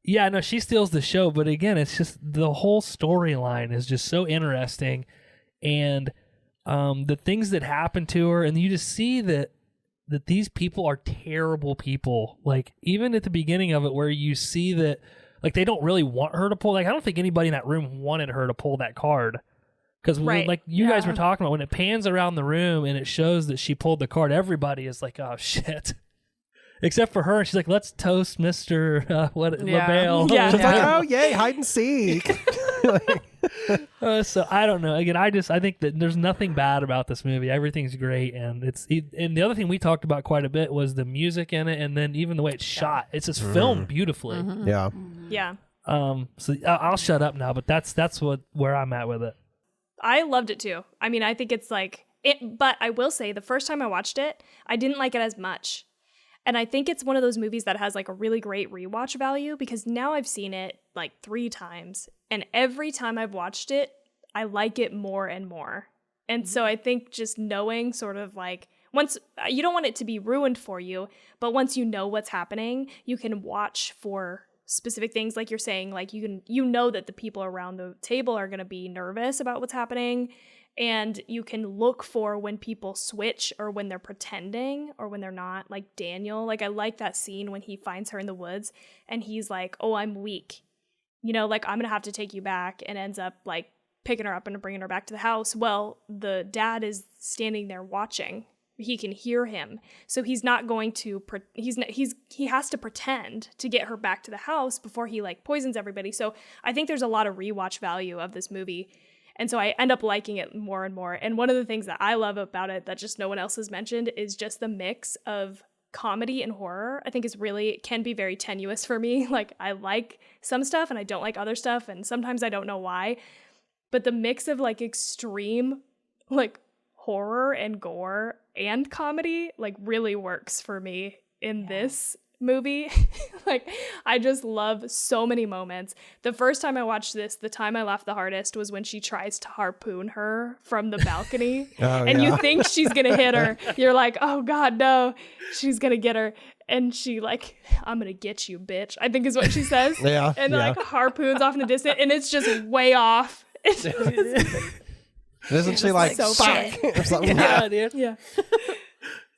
yeah, no, she steals the show. But again, it's just the whole storyline is just so interesting, and the things that happen to her, and you just see that these people are terrible people. Like, even at the beginning of it, where you see that, like, they don't really want her to pull. Like, I don't think anybody in that room wanted her to pull that card. Because, like you guys were talking about, when it pans around the room and it shows that she pulled the card, everybody is like, oh, shit. Except for her. She's like, let's toast Mr. LaBelle. Yeah. It's like, oh, yay, hide and seek. So I don't know. Again, I think that there's nothing bad about this movie. Everything's great, and and the other thing we talked about quite a bit was the music in it, and then even the way it's shot. It's just filmed beautifully. Yeah. Yeah. So I'll shut up now, but that's where I'm at with it. I loved it too. I mean, I think it's like it, but I will say the first time I watched it, I didn't like it as much. And I think it's one of those movies that has like a really great rewatch value, because now I've seen it like 3 times, and every time I've watched it, I like it more and more. And so I think just knowing sort of like, once, you don't want it to be ruined for you, but once you know what's happening, you can watch for specific things, like you're saying, like you know that the people around the table are going to be nervous about what's happening, and you can look for when people switch or when they're pretending or when they're not. Like Daniel, like I like that scene when he finds her in the woods and he's like, oh, I'm weak, you know, like I'm gonna have to take you back, and ends up like picking her up and bringing her back to the house. Well, the dad is standing there watching. He can hear him, so he's not going to he has to pretend to get her back to the house before he like poisons everybody. So I think there's a lot of rewatch value of this movie, and so I end up liking it more and more. And one of the things that I love about it that just no one else has mentioned is just the mix of comedy and horror. I think it can be very tenuous for me. Like, I like some stuff and I don't like other stuff, and sometimes I don't know why, but the mix of like extreme like horror and gore and comedy like really works for me in this movie. Like, I just love so many moments. The first time I watched this, the time I laughed the hardest was when she tries to harpoon her from the balcony. You think she's gonna hit her. You're like, oh god, no, she's gonna get her. And she like, I'm gonna get you, bitch, I think is what she says. Like harpoons off in the distance, and it's just way off. Isn't she like, so fuck or something? Yeah, dude. Yeah.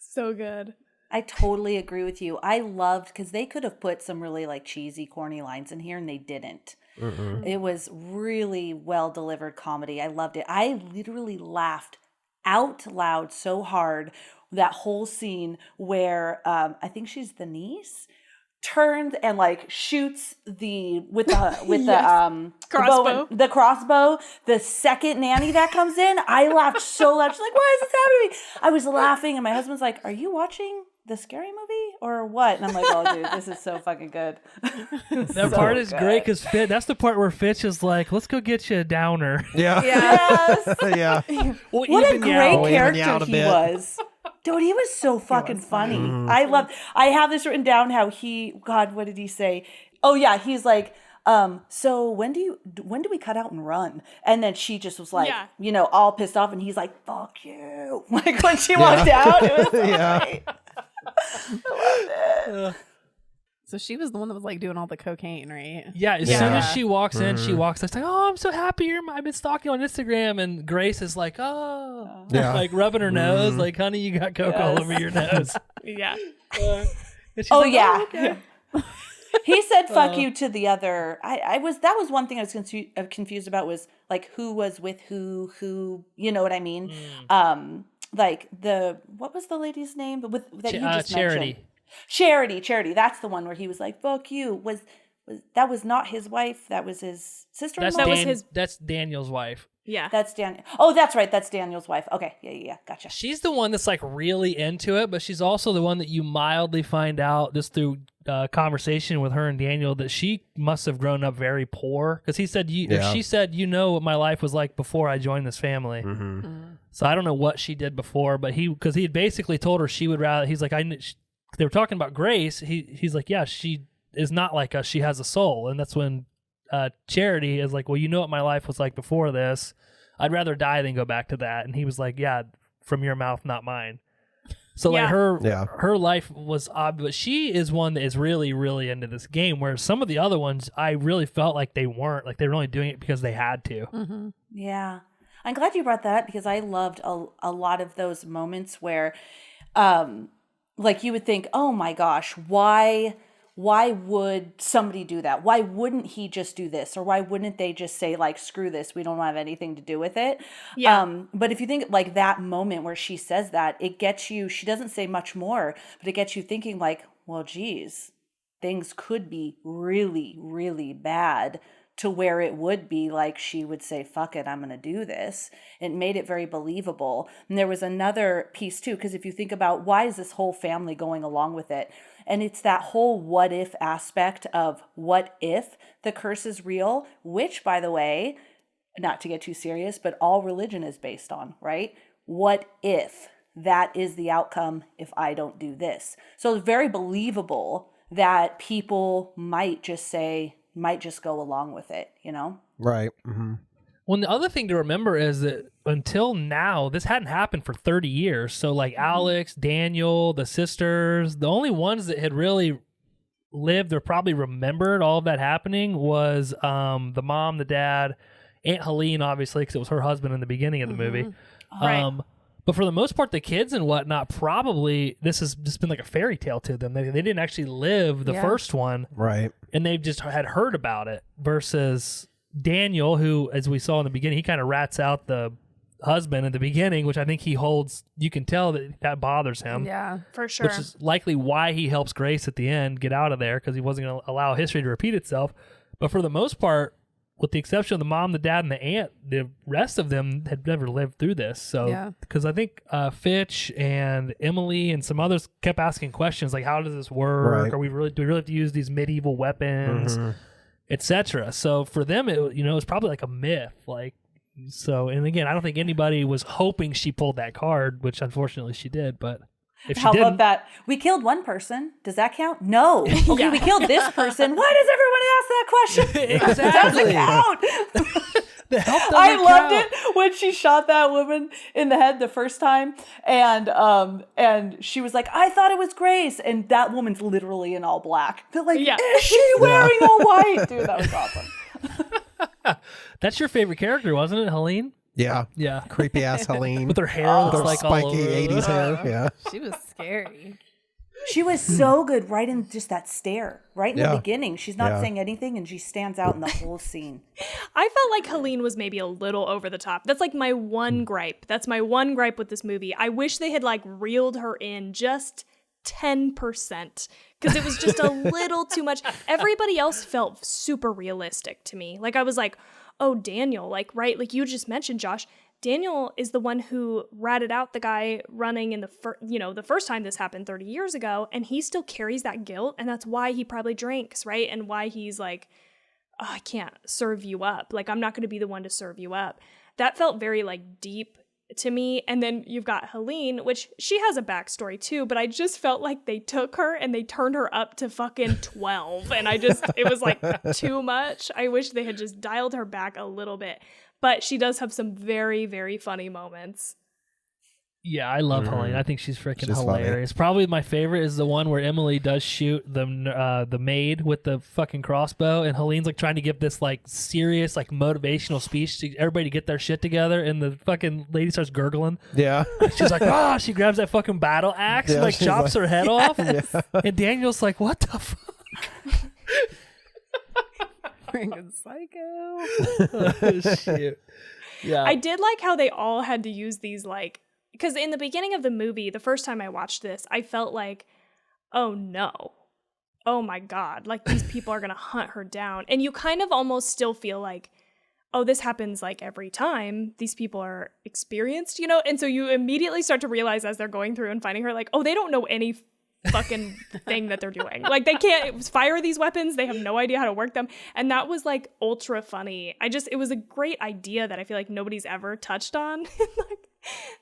So good. I totally agree with you. I loved, because they could have put some really like cheesy, corny lines in here, and they didn't. It was really well delivered comedy. I loved it. I literally laughed out loud so hard that whole scene where I think she's the niece turns and like shoots the crossbow, the second nanny that comes in. I laughed so loud. She's like, why is this happening? I was laughing, and my husband's like, are you watching the scary movie or what? And I'm like, oh, dude, this is so fucking good. That part is great because that's the part where Fitch is like, let's go get you a downer. Yeah. Yes. Yeah. We'll What a even you out. great Even you out character a he bit. was. Dude, he was so fucking funny. I have this written down how God, what did he say? Oh yeah, he's like, so when do we cut out and run? And then she just was like, all pissed off, and he's like, fuck you. Like when she walked out, it was so great. I loved it. So she was the one that was like doing all the cocaine, right? Yeah, as soon as she walks in, she walks. It's like, oh, I'm so happy I've been stalking on Instagram, and Grace is like, oh, like rubbing her nose, like, honey, you got coke all over your nose. Yeah. And she's Oh like, yeah. okay. He said "fuck you" to the other. That was one thing I was confused about, was like who was with who. You know what I mean? Like what was the lady's name? That you just Charity. mentioned. Charity. That's the one where he was like, "Fuck you." That was not his wife? That was his sister-in-law. That's Daniel's wife. Yeah. That's Daniel. Oh, that's right. That's Daniel's wife. Okay. Yeah. Gotcha. She's the one that's like really into it, but she's also the one that you mildly find out just through conversation with her and Daniel that she must have grown up very poor, because he said, she said, you know what my life was like before I joined this family. So I don't know what she did before, but because he had basically told her she would rather. He's like, they were talking about Grace. He's like, yeah, she is not like us. She has a soul, and that's when Charity is like, well, you know what my life was like before this. I'd rather die than go back to that. And he was like, yeah, from your mouth, not mine. So like her life was odd, but she is one that is really, really into this game, where some of the other ones I really felt like they weren't, like they were only doing it because they had to. Yeah. I'm glad you brought that up, because I loved a lot of those moments where like you would think, oh my gosh, why would somebody do that? Why wouldn't he just do this? Or why wouldn't they just say, like, screw this, we don't have anything to do with it? Yeah. But if you think like that moment where she says that, it gets you, she doesn't say much more, but it gets you thinking like, well, geez, things could be really, really bad, to where it would be like she would say, fuck it, I'm going to do this. It made it very believable. And there was another piece too, because if you think about why is this whole family going along with it? And it's that whole what if aspect of what if the curse is real, which, by the way, not to get too serious, but all religion is based on, right? What if that is the outcome if I don't do this? So it's very believable that people might just go along with it, you know? Right. Mm-hmm. Well, the other thing to remember is that until now, this hadn't happened for 30 years. So like Alex, Daniel, the sisters, the only ones that had really lived or probably remembered all of that happening was the mom, the dad, Aunt Helene, obviously, because it was her husband in the beginning of the movie. Right. But for the most part, the kids and whatnot, probably this has just been like a fairy tale to them. They didn't actually live the first one. Right. And they've just had heard about it, versus Daniel, who, as we saw in the beginning, he kind of rats out the husband in the beginning, which I think he holds, you can tell that bothers him. Yeah, For sure. Which is likely why he helps Grace at the end get out of there, because he wasn't going to allow history to repeat itself. But for the most part, with the exception of the mom, the dad, and the aunt, the rest of them had never lived through this. So, because I think Fitch and Emily and some others kept asking questions like, how does this work? Right. Do we really have to use these medieval weapons, etc.? So for them, it was probably like a myth. Like, so, and again, I don't think anybody was hoping she pulled that card, which unfortunately she did. But if she How didn't, about that? We killed one person. Does that count? No. Okay, we killed this person. Why does everybody ask that question? exactly. Doesn't count. The help doesn't I loved count. it when she shot that woman in the head the first time, and she was like, "I thought it was Grace," and that woman's literally in all black. They're like, "Is she wearing all white?" Dude, that was awesome. That's your favorite character, wasn't it, Helene? Yeah. Yeah. Creepy ass Helene. With her hair With that's her like all spiky over. 80s hair. Yeah. she was scary. She was so good, right in just that stare, right in the Yeah. beginning. She's not Yeah. saying anything, and she stands out in the whole scene. I felt like Helene was maybe a little over the top. That's like my one gripe. That's my one gripe with this movie. I wish they had like reeled her in just 10%, because it was just a little too much. Everybody else felt super realistic to me. Like I was like, oh, Daniel, like, right, like you just mentioned, Josh, Daniel is the one who ratted out the guy running in the first time this happened 30 years ago, and he still carries that guilt, and that's why he probably drinks, right? And why he's like, oh, I can't serve you up. Like, I'm not going to be the one to serve you up. That felt very like deep to me. And then you've got Helene, which she has a backstory too, but I just felt like they took her and they turned her up to fucking 12. And it was like too much. I wish they had just dialed her back a little bit. But she does have some very, very funny moments. Yeah, I love Helene. I think she's freaking She's hilarious. funny. Probably my favorite is the one where Emily does shoot the maid with the fucking crossbow, and Helene's like trying to give this like serious like motivational speech to everybody to get their shit together, and the fucking lady starts gurgling. Yeah. She's like, oh, she grabs that fucking battle axe and like she's chops like- her head off, Yeah. and Daniel's like, what the fuck? Freaking psycho. Oh, shit. Yeah. I did like how they all had to use these like, because in the beginning of the movie, the first time I watched this, I felt like, oh no, oh my God, like these people are going to hunt her down. And you kind of almost still feel like, oh, this happens like every time. These people are experienced, And so you immediately start to realize as they're going through and finding her, like, oh, they don't know any fucking thing that they're doing. Like, they can't fire these weapons. They have no idea how to work them. And that was like ultra funny. It was a great idea that I feel like nobody's ever touched on. Like,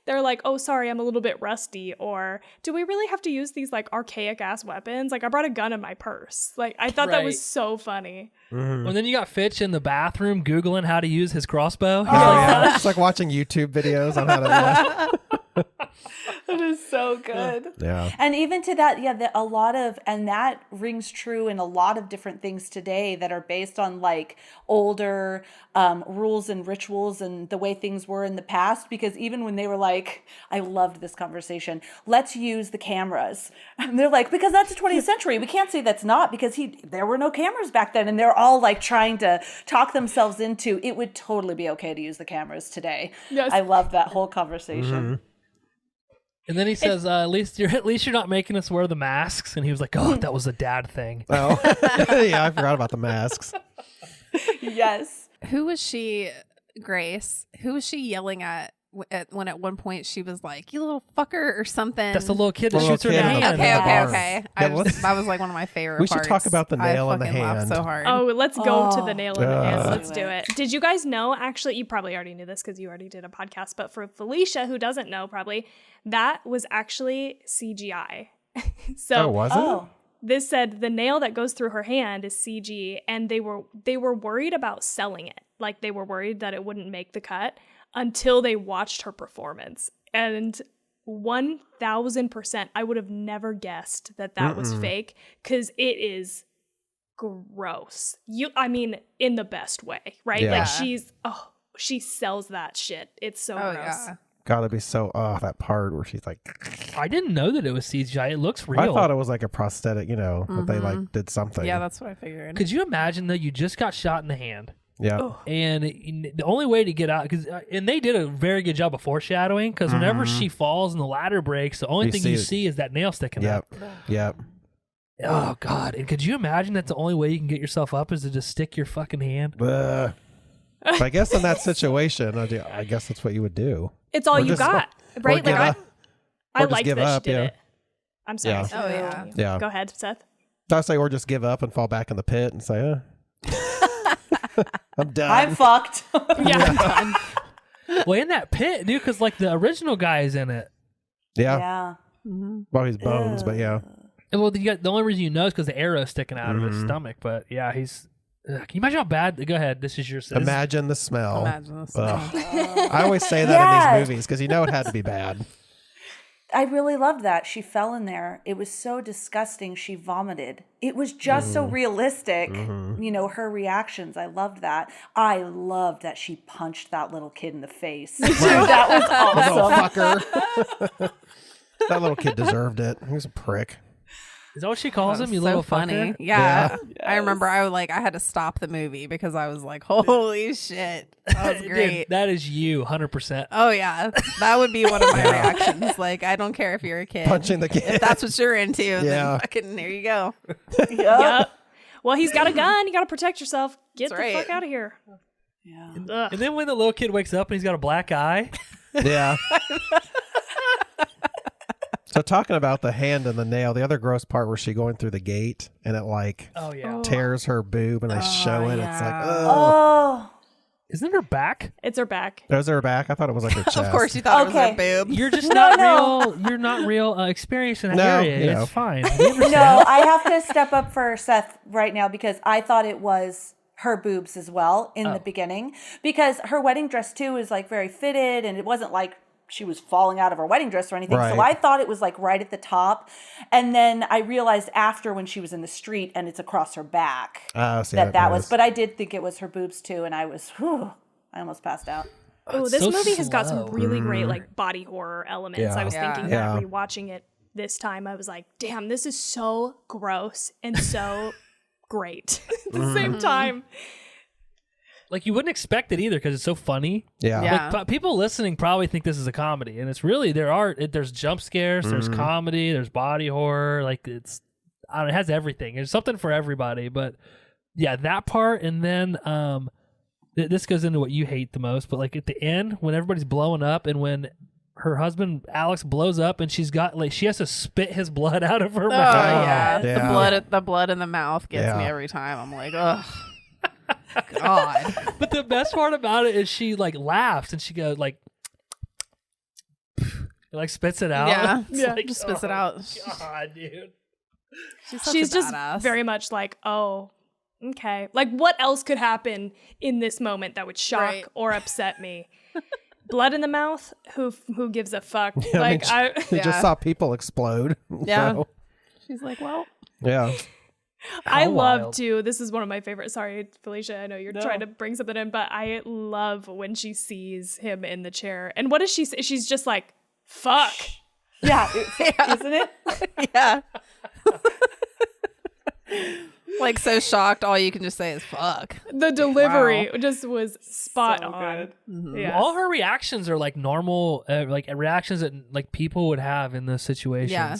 they're like, oh, sorry, I'm a little bit rusty. Or do we really have to use these like archaic ass weapons? Like, I brought a gun in my purse. Like, I thought that was Right. so funny. And then you got Fitch in the bathroom Googling how to use his crossbow. He's Oh, like, yeah. It's like watching YouTube videos on how to do that. That is so good. Yeah. And even to that, a lot of, and that rings true in a lot of different things today that are based on like older rules and rituals and the way things were in the past. Because even when they were like, I loved this conversation, let's use the cameras. And they're like, because that's the 20th century. We can't say that's not, because there were no cameras back then. And they're all like trying to talk themselves into, it would totally be okay to use the cameras today. Yes. I love that whole conversation. and then he says, at least you're not making us wear the masks. And he was like, oh, that was a dad thing. Oh, yeah. I forgot about the masks. Yes. Who was she, Grace? Who was she yelling at when at one point she was like, you little fucker or something? That's the little kid that The shoots her in little the kid in hand. the Okay. Yeah, That was like one of my favorite We should parts. talk about the nail I in the fucking laughed hand. so hard. Oh, let's go to the nail in the hand. Ugh. Let's do it. Did you guys know, actually, you probably already knew this because you already did a podcast, but for Felicia, who doesn't know probably, that was actually CGI. So Oh, was Oh. this said the nail that goes through her hand is CG, and they were worried about selling it. Like, they were worried that it wouldn't make the cut until they watched her performance. And 1000%, I would have never guessed that was fake, because it is gross. I mean, in the best way, right? Yeah. Like, she sells that shit. It's so Oh, gross. yeah. Gotta be so, that part where she's like, I didn't know that it was CGI. It looks real. I thought it was like a prosthetic, that they like did something. Yeah, that's what I figured. Could you imagine that you just got shot in the hand? Yeah. Oh. And the only way to get out, and they did a very good job of foreshadowing, because whenever she falls and the ladder breaks, the only You thing see you it. see is that nail sticking Yep. up. Yep. Oh, God. And could you imagine that's the only way you can get yourself up is to just stick your fucking hand? But I guess in that situation, I guess that's what you would do. It's all Or you just- got, right? give Like, up. I Or just like give that up, she did yeah. it. I'm sorry. Yeah. Seth. Oh, yeah. Yeah. Go ahead, Seth. I say, or just give up and fall back in the pit and say, I'm done. I'm fucked. Yeah. Well, in that pit, dude, because like the original guy is in it. Yeah. Yeah. Well, he's bones, but yeah. And well, the only reason you know is because the arrow's sticking out of his stomach. But yeah, he's. Can you imagine how bad? Go ahead. This is your. Imagine the smell. Imagine this. Ugh. I always say that Yeah. in these movies because it had to be bad. I really loved that. She fell in there. It was so disgusting. She vomited. It was just so realistic, her reactions. I loved that. I loved that she punched that little kid in the face. That was awesome. Little fucker. That little kid deserved it. He was a prick. Is that what she calls him? You so little funny. fucker. Yeah. I remember I had to stop the movie because I was like, holy shit. That was great. Dude, that is you, 100%. Oh yeah. That would be one of my reactions. Like, I don't care if you're a kid. Punching the kid. If that's what you're into, Yeah. then fucking there you go. Yep. Well, he's got a gun. You got to protect yourself. Get That's the right. fuck out of here. Yeah. Ugh. And then when the little kid wakes up and he's got a black eye. Yeah. So talking about the hand and the nail, the other gross part where she going through the gate and it like Oh, yeah. tears her boob and they show it. It's like, yeah. oh. Isn't her back? It's her back. There's her back. I thought it was like her chest. Of course, you thought it was her boob. You're just No, not no. real. You're not real experienced in that No, area. you know. It's fine. We understand. No, I have to step up for Seth right now because I thought it was her boobs as well in the beginning, because her wedding dress too is like very fitted and it wasn't like she was falling out of her wedding dress or anything. So Right. I thought it was like right at the top. And then I realized after when she was in the street and it's across her back See, that was, but I did think it was her boobs too. And I was, I almost passed out. Oh, It's this so movie has got some slow. really great like body horror elements. Yeah. I was Yeah. thinking Yeah. that rewatching it this time, I was like, damn, this is so gross and so great at the same time. Like, you wouldn't expect it either because it's so funny. Yeah. Yeah. Like, people listening probably think this is a comedy, and it's really there's jump scares, there's comedy, there's body horror. Like, it's I don't know, it has everything. There's something for everybody. But yeah, that part, and then this goes into what you hate the most. But like at the end, when everybody's blowing up, and when her husband Alex blows up, and she has to spit his blood out of her Oh mouth. yeah. Yeah. The blood in the mouth gets me Yeah. every time. I'm like, ugh. God. But the best part about it is she like laughs and she goes like, like spits it out. Yeah. It's Yeah. like, Just spits it out. God, dude. She's such She's a just badass. very much like, oh, okay. Like, what else could happen in this moment that would shock Right. or upset me? Blood in the mouth? Who gives a fuck? I Like, mean, she Yeah. just saw people explode. Yeah. So, She's like, well, yeah. I How love wild. to. This is one of my favorite. Sorry, Felicia. I know you're trying to bring something in, but I love when she sees him in the chair. And what does she say? She's just like, fuck. Yeah, isn't it? yeah. Like so shocked, all you can just say is fuck. The delivery Wow. just was spot So on. good. Mm-hmm. Yeah. All her reactions are like normal, like reactions that like people would have in those situations. Yeah.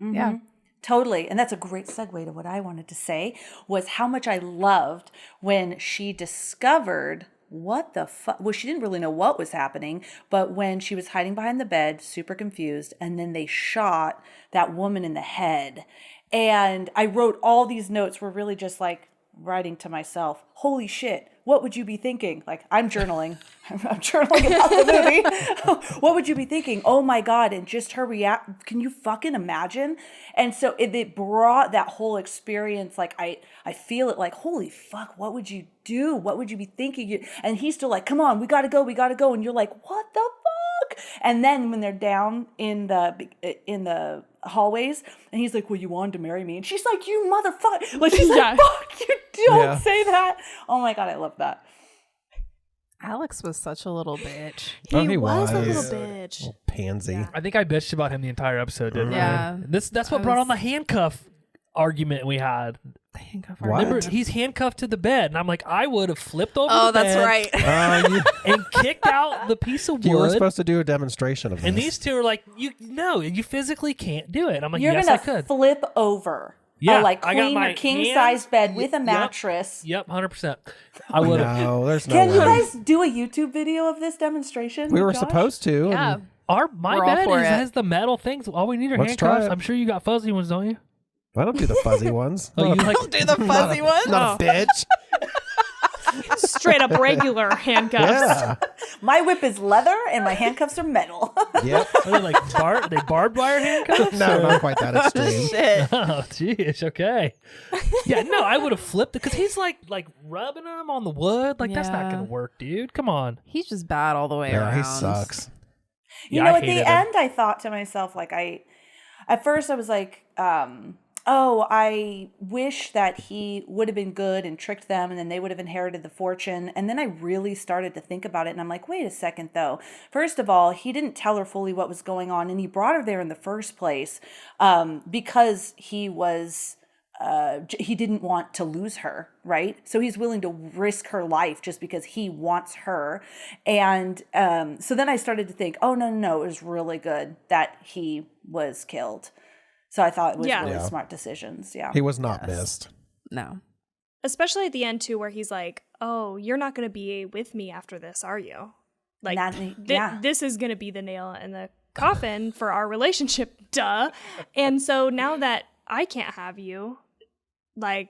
Mm-hmm. Yeah. Totally. And that's a great segue to what I wanted to say was how much I loved when she discovered what the fuck. Well, she didn't really know what was happening, but when she was hiding behind the bed, super confused, and then they shot that woman in the head. And I wrote all these notes were really just like writing to myself, holy shit, what would you be thinking? Like, I'm journaling. I'm journaling about the movie. What would you be thinking? Oh my God. And just her react. Can you fucking imagine? And so it brought that whole experience. Like, I feel it like, holy fuck, what would you do? What would you be thinking? And he's still like, come on, we gotta go. And you're like, what the fuck? And then when they're down in the hallways and he's like, well, you wanted to marry me, and she's like, you motherfucker, like she's Yeah. like, fuck you, don't Yeah. say that. Oh my God, I love that. Alex was such a little bitch. Oh, He he was a was. little bitch. Little pansy. I think I bitched about him the entire episode, didn't Yeah. I? That's what brought on the handcuff argument we had. What? Remember, he's handcuffed to the bed, and I'm like, I would have flipped over Oh, the that's bed right. You, and kicked out the piece of you were wood. supposed to do a demonstration of this. And these two are like, you physically can't do it. I'm like, You're yes, I gonna could. flip over Yeah, a like I got queen my or king hand- size bed with a Yep. mattress. Yep, 100%. I would have. No, there's no Can way. you guys do a YouTube video of this demonstration? We were Josh? supposed to. Yeah. and My We're all bed for it. has the metal things. All we need are Let's try handcuffs. it. I'm sure you got fuzzy ones, don't you? I don't do the fuzzy ones. Oh, you like Do the fuzzy one? Not a bitch. Straight up regular handcuffs. Yeah. My whip is leather and my handcuffs are metal. Yep. are they like barbed wire handcuffs? No, or- not quite that extreme. Shit. Oh, geez. Okay. Yeah, no, I would have flipped it because he's like rubbing them on the wood. Like, that's not Yeah. going to work, dude. Come on. He's just bad all the way Yeah, around. he sucks. You Yeah, know, I at the hated him. end, I thought to myself, like, at first I was like, oh, I wish that he would have been good and tricked them and then they would have inherited the fortune. And then I really started to think about it and I'm like, wait a second though. First of all, he didn't tell her fully what was going on and he brought her there in the first place because he was... he didn't want to lose her, right? So he's willing to risk her life just because he wants her. And so then I started to think, oh, no, it was really good that he was killed. So I thought it was Yeah. really Yeah. smart decisions. Yeah. He was not missed. No. Especially at the end too, where he's like, oh, you're not going to be with me after this, are you? Like, this is going to be the nail in the coffin for our relationship, duh. And so now that I can't have you, like,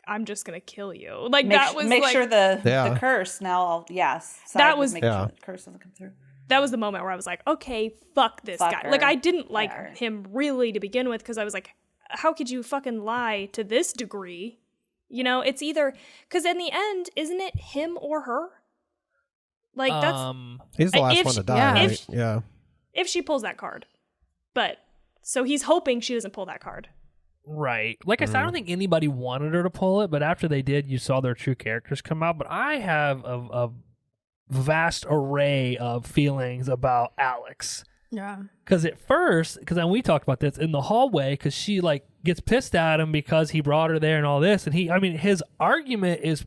I'm just going to kill you. Like, make sure the curse now, that was, make sure the curse doesn't come through. That was the moment where I was like, okay, fuck this guy. Her. Like, I didn't like him really to begin with because I was like, how could you fucking lie to this degree? You know, it's either, because in the end, isn't it him or her? Like, that's... He's the last one to die, right? Yeah. If she pulls that card. But, so he's hoping she doesn't pull that card. Right. Like I said, I don't think anybody wanted her to pull it, but after they did, you saw their true characters come out. But I have a vast array of feelings about Alex. Yeah. Because at first, because we talked about this in the hallway, because she like gets pissed at him because he brought her there and all this, and his argument is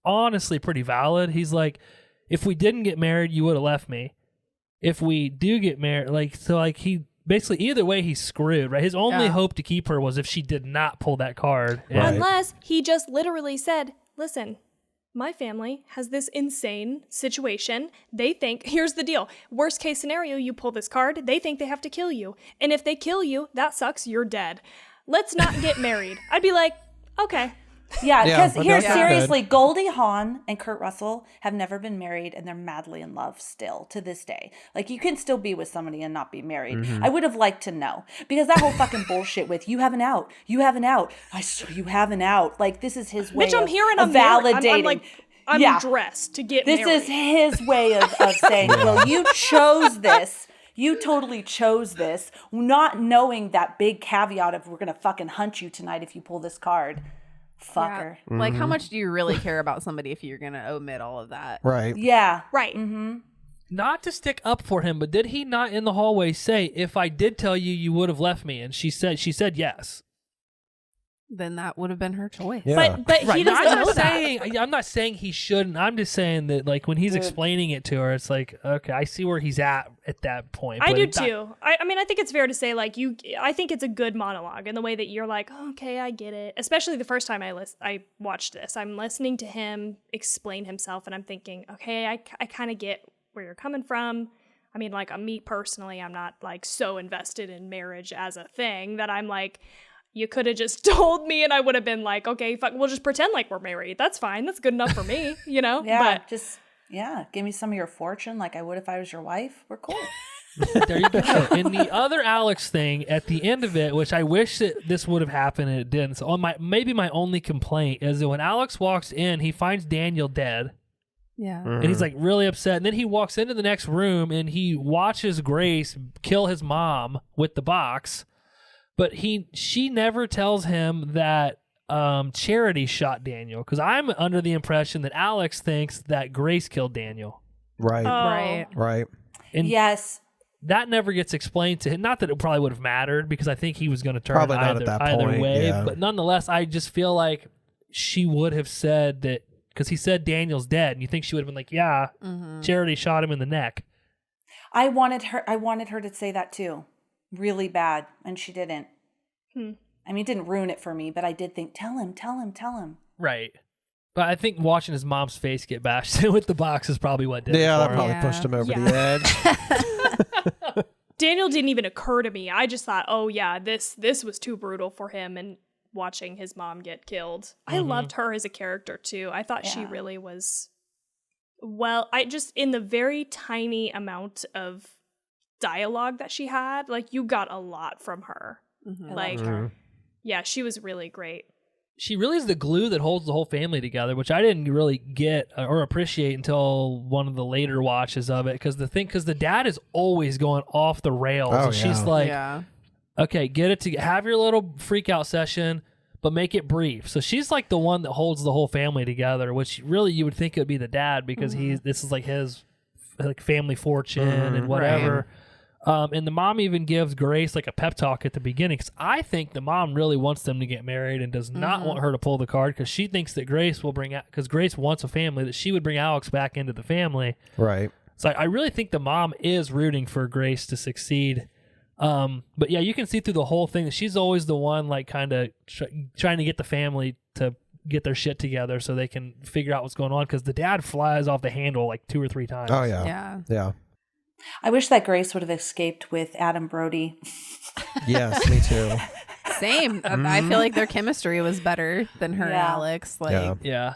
honestly pretty valid. He's like, if we didn't get married, you would have left me. If we do get married, he basically either way he's screwed, right? His only hope to keep her was if she did not pull that card, unless he just literally said, "Listen, my family has this insane situation. They think, here's the deal. Worst case scenario, you pull this card. They think they have to kill you. And if they kill you, that sucks. You're dead. Let's not get married." I'd be like, okay. Yeah, because seriously, Goldie Hawn and Kurt Russell have never been married, and they're madly in love still to this day. Like, you can still be with somebody and not be married. I would have liked to know, because that whole fucking bullshit with you have an out, you have an out, you have an out. Like, this is his way I'm hearing of validating. I'm dressed to get married. This is his way of saying, well, you chose this. You totally chose this, not knowing that big caveat of we're gonna fucking hunt you tonight if you pull this card. Fucker. Yeah. Like, how much do you really care about somebody if you're going to omit all of that? Right. Yeah. Right. Mm-hmm. Not to stick up for him, but did he not in the hallway say, if I did tell you, you would have left me? And she said yes. Then that would have been her choice. Yeah. But he doesn't know that. I'm not saying he shouldn't. I'm just saying that, like, when he's explaining it to her, it's like, okay, I see where he's at that point. I do too. I mean, I think it's fair to say, like, I think it's a good monologue in the way that you're like, oh, okay, I get it. Especially the first time I watched this. I'm listening to him explain himself, and I'm thinking, okay, I kind of get where you're coming from. I mean, like, me personally, I'm not, like, so invested in marriage as a thing that I'm like, you could have just told me and I would have been like, okay, fuck, we'll just pretend like we're married. That's fine. That's good enough for me, you know? Yeah, give me some of your fortune like I would if I was your wife. We're cool. There you go. And the other Alex thing at the end of it, which I wish that this would have happened and it didn't. So maybe my only complaint is that when Alex walks in, he finds Daniel dead. Yeah. And he's like really upset. And then he walks into the next room and he watches Grace kill his mom with the box. But she never tells him that Charity shot Daniel, because I'm under the impression that Alex thinks that Grace killed Daniel. Right. Right. And yes. That never gets explained to him. Not that it probably would have mattered, because I think he was going to turn probably not at that either point, way. yeah. But nonetheless, I just feel like she would have said that, because he said Daniel's dead, and you think she would have been like, yeah, Charity shot him in the neck. I wanted her to say that too. Really bad, and she didn't. I mean, it didn't ruin it for me, but I did think, tell him. Right. But I think watching his mom's face get bashed with the box is probably what did it that for him. probably pushed him over the edge. Daniel didn't even occur to me. I just thought, oh yeah, this was too brutal for him, and watching his mom get killed. I loved her as a character too. I thought she really was, in the very tiny amount of dialogue that she had, like, you got a lot from her. Like, yeah, she was really great. She really is the glue that holds the whole family together, which I didn't really get or appreciate until one of the later watches of it. Because the dad is always going off the rails, and she's like, okay, get it to have your little freak out session, but make it brief. So she's like the one that holds the whole family together, which really you would think it would be the dad, because this is like his like family fortune and whatever. Right. And the mom even gives Grace like a pep talk at the beginning, because I think the mom really wants them to get married and does not want her to pull the card, because she thinks that Grace will because Grace wants a family, that she would bring Alex back into the family. Right. So I really think the mom is rooting for Grace to succeed. But yeah, you can see through the whole thing that she's always the one like kind of trying to get the family to get their shit together so they can figure out what's going on, because the dad flies off the handle like 2 or 3 times. Oh yeah. Yeah. Yeah. I wish that Grace would have escaped with Adam Brody. Yes, me too. Same. I feel like their chemistry was better than her and Yeah. Alex. Like, Yeah. Yeah.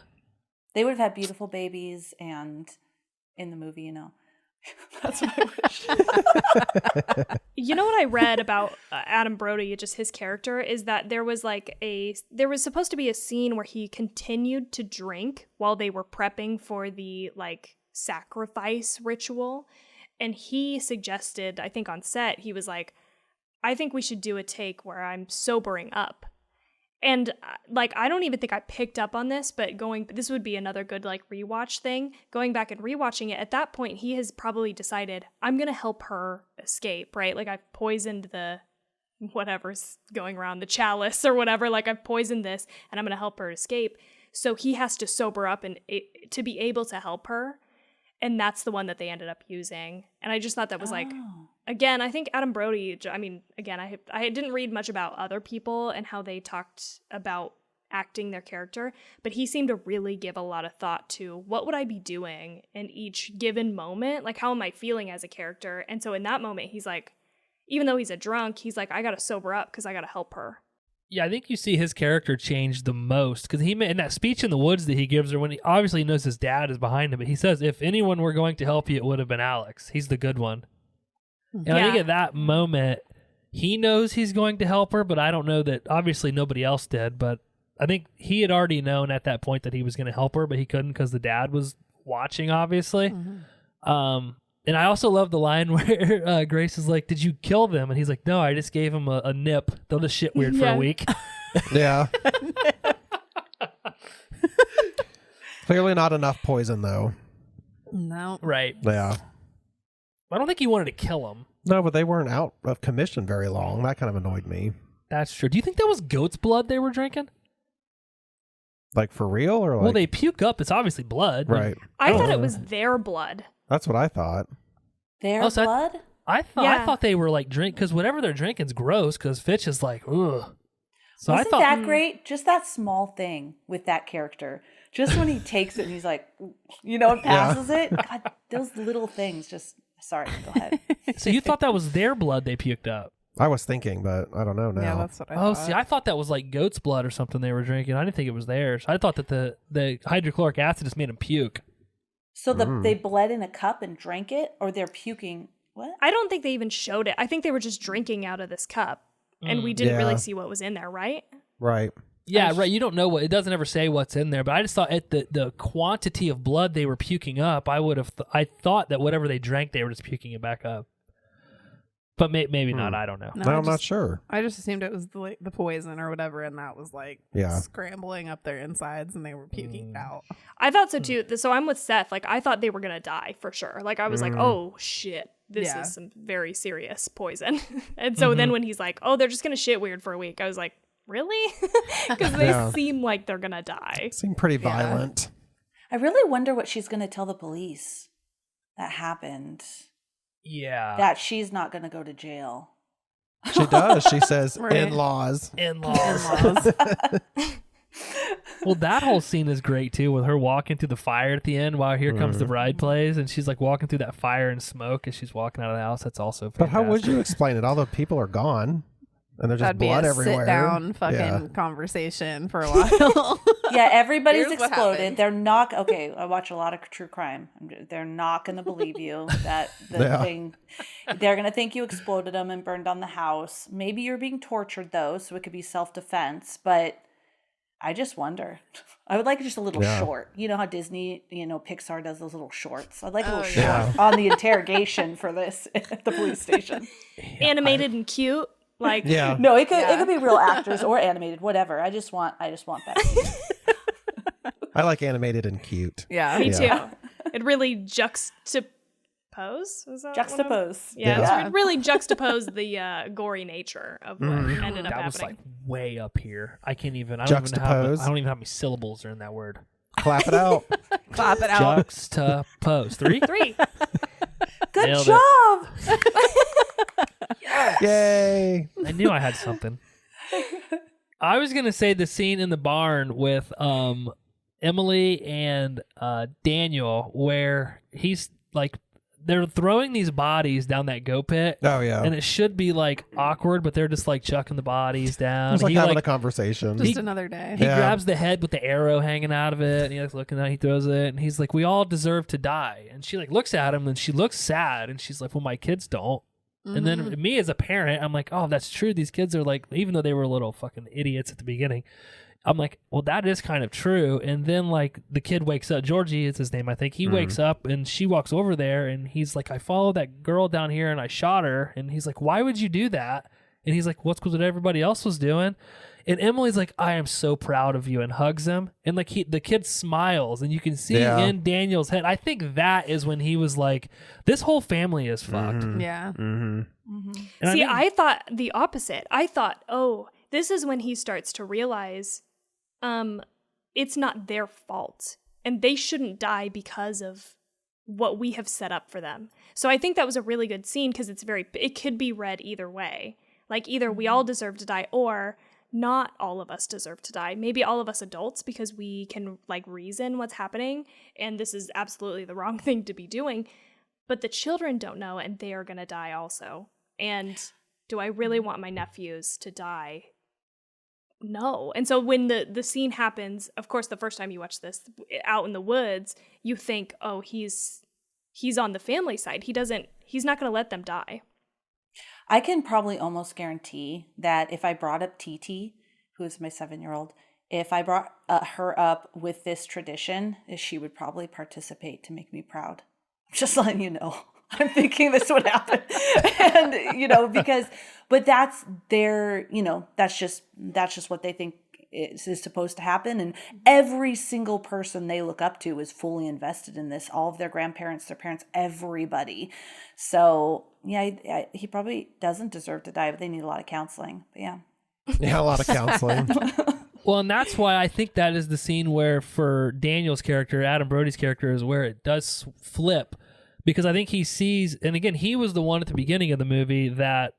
They would have had beautiful babies, and in the movie, that's what I wish. You know what I read about Adam Brody, just his character, is that there was supposed to be a scene where he continued to drink while they were prepping for the sacrifice ritual. And he suggested, I think on set, he was like, I think we should do a take where I'm sobering up. And I don't even think I picked up on this, but this would be another good rewatch thing. Going back and rewatching it, at that point, he has probably decided, I'm going to help her escape, right? I've poisoned the whatever's going around, the chalice or whatever. I've poisoned this and I'm going to help her escape. So he has to sober up and to be able to help her. And that's the one that they ended up using. And I just thought that was again, I think Adam Brody, again, I didn't read much about other people and how they talked about acting their character, but he seemed to really give a lot of thought to what would I be doing in each given moment? How am I feeling as a character? And so in that moment, he's like, even though he's a drunk, he's like, I got to sober up because I got to help her. Yeah, I think you see his character change the most, because he in that speech in the woods that he gives her when he obviously knows his dad is behind him, but he says, if anyone were going to help you, it would have been Alex. He's the good one. And I think at that moment, he knows he's going to help her, but I don't know that, obviously nobody else did, but I think he had already known at that point that he was going to help her, but he couldn't because the dad was watching, obviously. Mm-hmm. And I also love the line where Grace is like, did you kill them? And he's like, no, I just gave him a nip. They'll just shit weird for a week. Yeah. Clearly not enough poison, though. No. Right. Yeah. I don't think he wanted to kill him. No, but they weren't out of commission very long. That kind of annoyed me. That's true. Do you think that was goat's blood they were drinking? For real? Or Well, they puke up. It's obviously blood. Right. I thought it was their blood. That's what I thought. Their Oh, so blood? I thought they were drink, because whatever they're drinking's gross, because Fitch is like, ugh. So Wasn't I thought that great? Just that small thing with that character. Just when he takes it and he's like, and passes it. God, those little things just, sorry, go ahead. So you thought that was their blood they puked up? I was thinking, but I don't know now. Yeah, that's what I Oh, thought. see, I thought that was goat's blood or something they were drinking. I didn't think it was theirs. I thought that the hydrochloric acid just made them puke. So they bled in a cup and drank it, or they're puking? What? I don't think they even showed it. I think they were just drinking out of this cup, and we didn't really see what was in there, right? Right. Yeah, right. You don't know what it doesn't ever say what's in there, but I just thought at the quantity of blood they were puking up, I would have I thought that whatever they drank, they were just puking it back up. But maybe not. I don't know. No, I'm not sure. I just assumed it was the poison or whatever, and that was scrambling up their insides, and they were puking it out. I thought so too. So I'm with Seth. I thought they were gonna die for sure. I was like, oh shit, this is some very serious poison. And so then when he's like, oh, they're just gonna shit weird for a week, I was like, really? Because they seem like they're gonna die. Seem pretty violent. I really wonder what she's going to tell the police that happened. Yeah. That she's not going to go to jail. She does. She says, Right. in-laws. In-laws. Well, that whole scene is great too, with her walking through the fire at the end while Here Comes the Bride plays, and she's walking through that fire and smoke as she's walking out of the house. That's also fantastic. But how would you explain it? All the people are gone, and there's just That'd be blood a everywhere. sit-down fucking conversation for a while. Yeah, everybody's Here's what exploded. happened. They're not okay. I watch a lot of true crime. They're not going to believe you that the thing. They're going to think you exploded them and burned down the house. Maybe you're being tortured though, so it could be self-defense. But I just wonder. I would like just a little short. You know how Disney, Pixar does those little shorts. I'd like a little short on the interrogation for this at the police station. Animated and cute. No, it could be real actors or animated, whatever. I just want that. I like animated and cute. Yeah. Me too. It really juxtapose. Is that Juxtapose. It really juxtaposed the gory nature of what ended up That was happening. way up here. I can't even. I Juxtapose. don't even know how many syllables are in that word. Clap it out. Clap it out. Juxtapose. 3? 3. Good Nailed job. Yay. I knew I had something. I was gonna say the scene in the barn with Emily and Daniel, where he's like, they're throwing these bodies down that goat pit. Oh yeah. And it should be like awkward, but they're just like chucking the bodies down. It's like He, having a conversation. Just another day. He Yeah. grabs the head with the arrow hanging out of it, and he's like looking at it, he throws it, and he's like, we all deserve to die. And she like looks at him, and she looks sad, and she's like, well, my kids don't. And then me as a parent, I'm like, oh, that's true. These kids are like, even though they were little fucking idiots at the beginning, I'm like, well, that is kind of true. And then like the kid wakes up, Georgie is his name, I think. He wakes up and she walks over there and he's like, I followed that girl down here and I shot her. And he's like, why would you do that? And he's like, what's what everybody else was doing? And Emily's like, I am so proud of you, and hugs him. And like the kid smiles, and you can see in Daniel's head. I think that is when he was like, this whole family is fucked. Yeah. And See, think- I thought the opposite. I thought, oh, this is when he starts to realize it's not their fault and they shouldn't die because of what we have set up for them. So I think that was a really good scene because it could be read either way. Like either we all deserve to die or not all of us deserve to die. Maybe all of us adults, because we can like reason what's happening and this is absolutely the wrong thing to be doing. But the children don't know and they are going to die also. And do I really want my nephews to die? No. And so when the scene happens, of course, the first time you watch this out in the woods, you think, oh, he's on the family side. He's not going to let them die. I can probably almost guarantee that if I brought up TT, who is my 7-year-old, if I brought her up with this tradition, she would probably participate to make me proud. I'm just letting you know. I'm thinking this would happen. And, but that's their, that's just what they think is supposed to happen. And every single person they look up to is fully invested in this. All of their grandparents, their parents, everybody. So, yeah, he probably doesn't deserve to die, but they need a lot of counseling. But yeah. Yeah, a lot of counseling. Well, and that's why I think that is the scene where for Daniel's character, Adam Brody's character, is where it does flip. Because I think he sees, and again, he was the one at the beginning of the movie that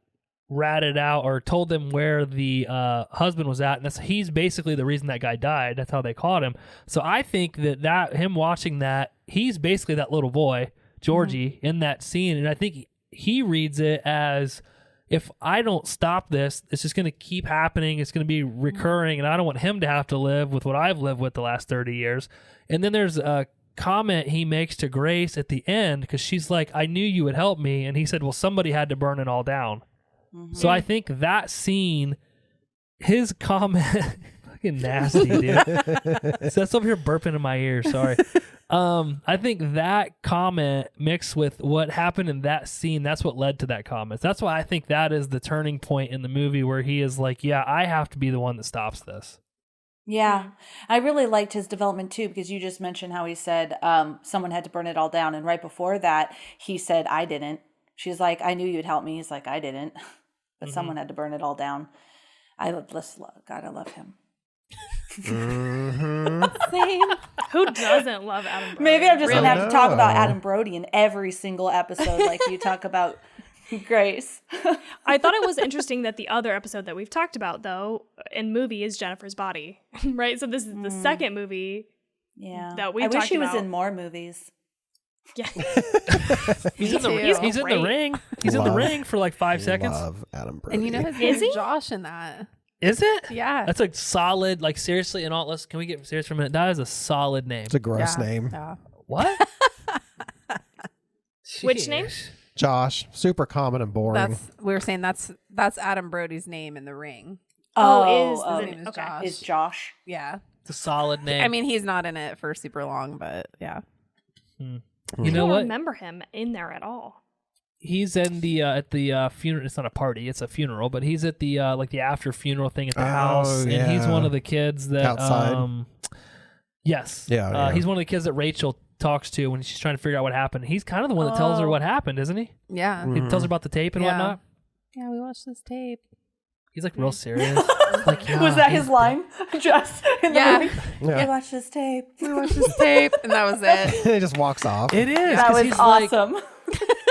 ratted out or told them where the husband was at, and he's basically the reason that guy died. That's how they caught him. So I think that him watching that, he's basically that little boy, Georgie, in that scene, and I think he reads it as, if I don't stop this, it's just going to keep happening. It's going to be recurring, and I don't want him to have to live with what I've lived with the last 30 years. And then there's a comment he makes to Grace at the end, because she's like, I knew you would help me, and he said, well, somebody had to burn it all down. So I think that scene, his comment, fucking nasty, dude. Seth's over here burping in my ear, sorry. I think that comment mixed with what happened in that scene, that's what led to that comment. That's why I think that is the turning point in the movie where he is like, yeah, I have to be the one that stops this. Yeah, I really liked his development too, because you just mentioned how he said someone had to burn it all down. And right before that, he said, I didn't. She's like, I knew you'd help me. He's like, I didn't. But someone had to burn it all down. God, I love him. Same. Who doesn't love Adam Brody? Maybe I'm just going to have to talk about know. Adam Brody in every single episode like you talk about Grace. I thought it was interesting that the other episode that we've talked about, though, in movie is Jennifer's Body, right? So this is the second movie that we've talked about. I wish he was in more movies. Yeah. He's in the ring. He's in the ring for like 5 seconds. Love Adam Brody. And you know his name is Josh in that. Is it? Yeah. That's a solid, like seriously, and all. Can we get serious for a minute? That is a solid name. It's a gross name. Yeah. What? Which name? Jeez. Josh, super common and boring. We were saying that's Adam Brody's name in the ring. His name is okay. Josh. Is Josh. Yeah. It's a solid name. I mean, he's not in it for super long, but yeah. You know I what? don't remember him in there at all. He's in the at the funeral. It's not a party; it's a funeral. But he's at the like the after funeral thing at the house, and he's yeah. one of the kids that Outside. Yes, Yeah. he's one of the kids that Rachel talks to when she's trying to figure out what happened. He's kind of the one that tells her what happened, isn't he? Yeah. He tells her about the tape and Yeah. whatnot. Yeah, we watched this tape. He's like real serious. Like, yeah, Was that his line? Just in the Yeah. movie? Yeah. We watched this tape. We watched this tape, and that was it. He just walks off. It is. That was awesome.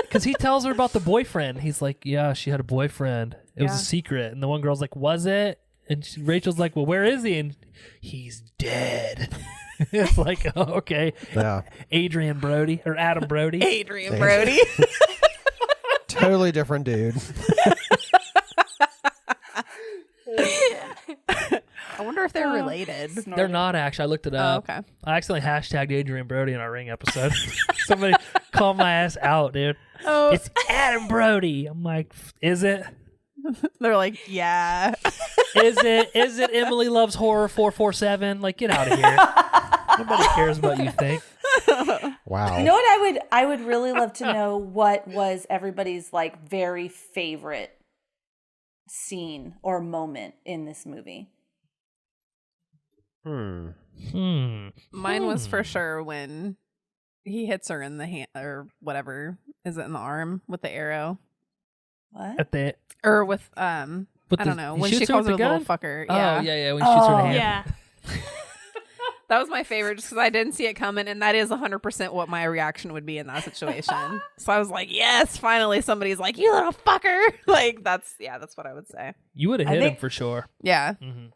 Because he tells her about the boyfriend. He's like, yeah, she had a boyfriend. It was Yeah. a secret. And the one girl's like, was it? And Rachel's like, well, where is he? And he's dead. It's like, oh, okay. Yeah. Adrian Brody or Adam Brody. Adrian Brody. Totally different dude. I wonder if they're related. They're not actually. I looked it up. Oh, okay. I accidentally hashtagged Adrian Brody in our Ring episode. Somebody called my ass out, dude. Oh, It's Adam Brody. I'm like, is it? they're like, yeah. Is it? Is it Emily Loves Horror 447? Like, get out of here. Nobody cares what you think. Wow. You know what I would really love to know what was everybody's like very favorite scene or moment in this movie. Mine was for sure when he hits her in the hand or whatever. Is it in the arm with the arrow? What? At the Or with I don't know. When she shoots her calls with her the little gun? fucker. Oh, Yeah. yeah. When she shoots her in the hand. Yeah. That was my favorite just because I didn't see it coming, and that is 100% what my reaction would be in that situation. So I was like, yes, finally somebody's like, you little fucker. Like, that's what I would say. You would have I hit him think- for sure. Yeah. Mm-hmm.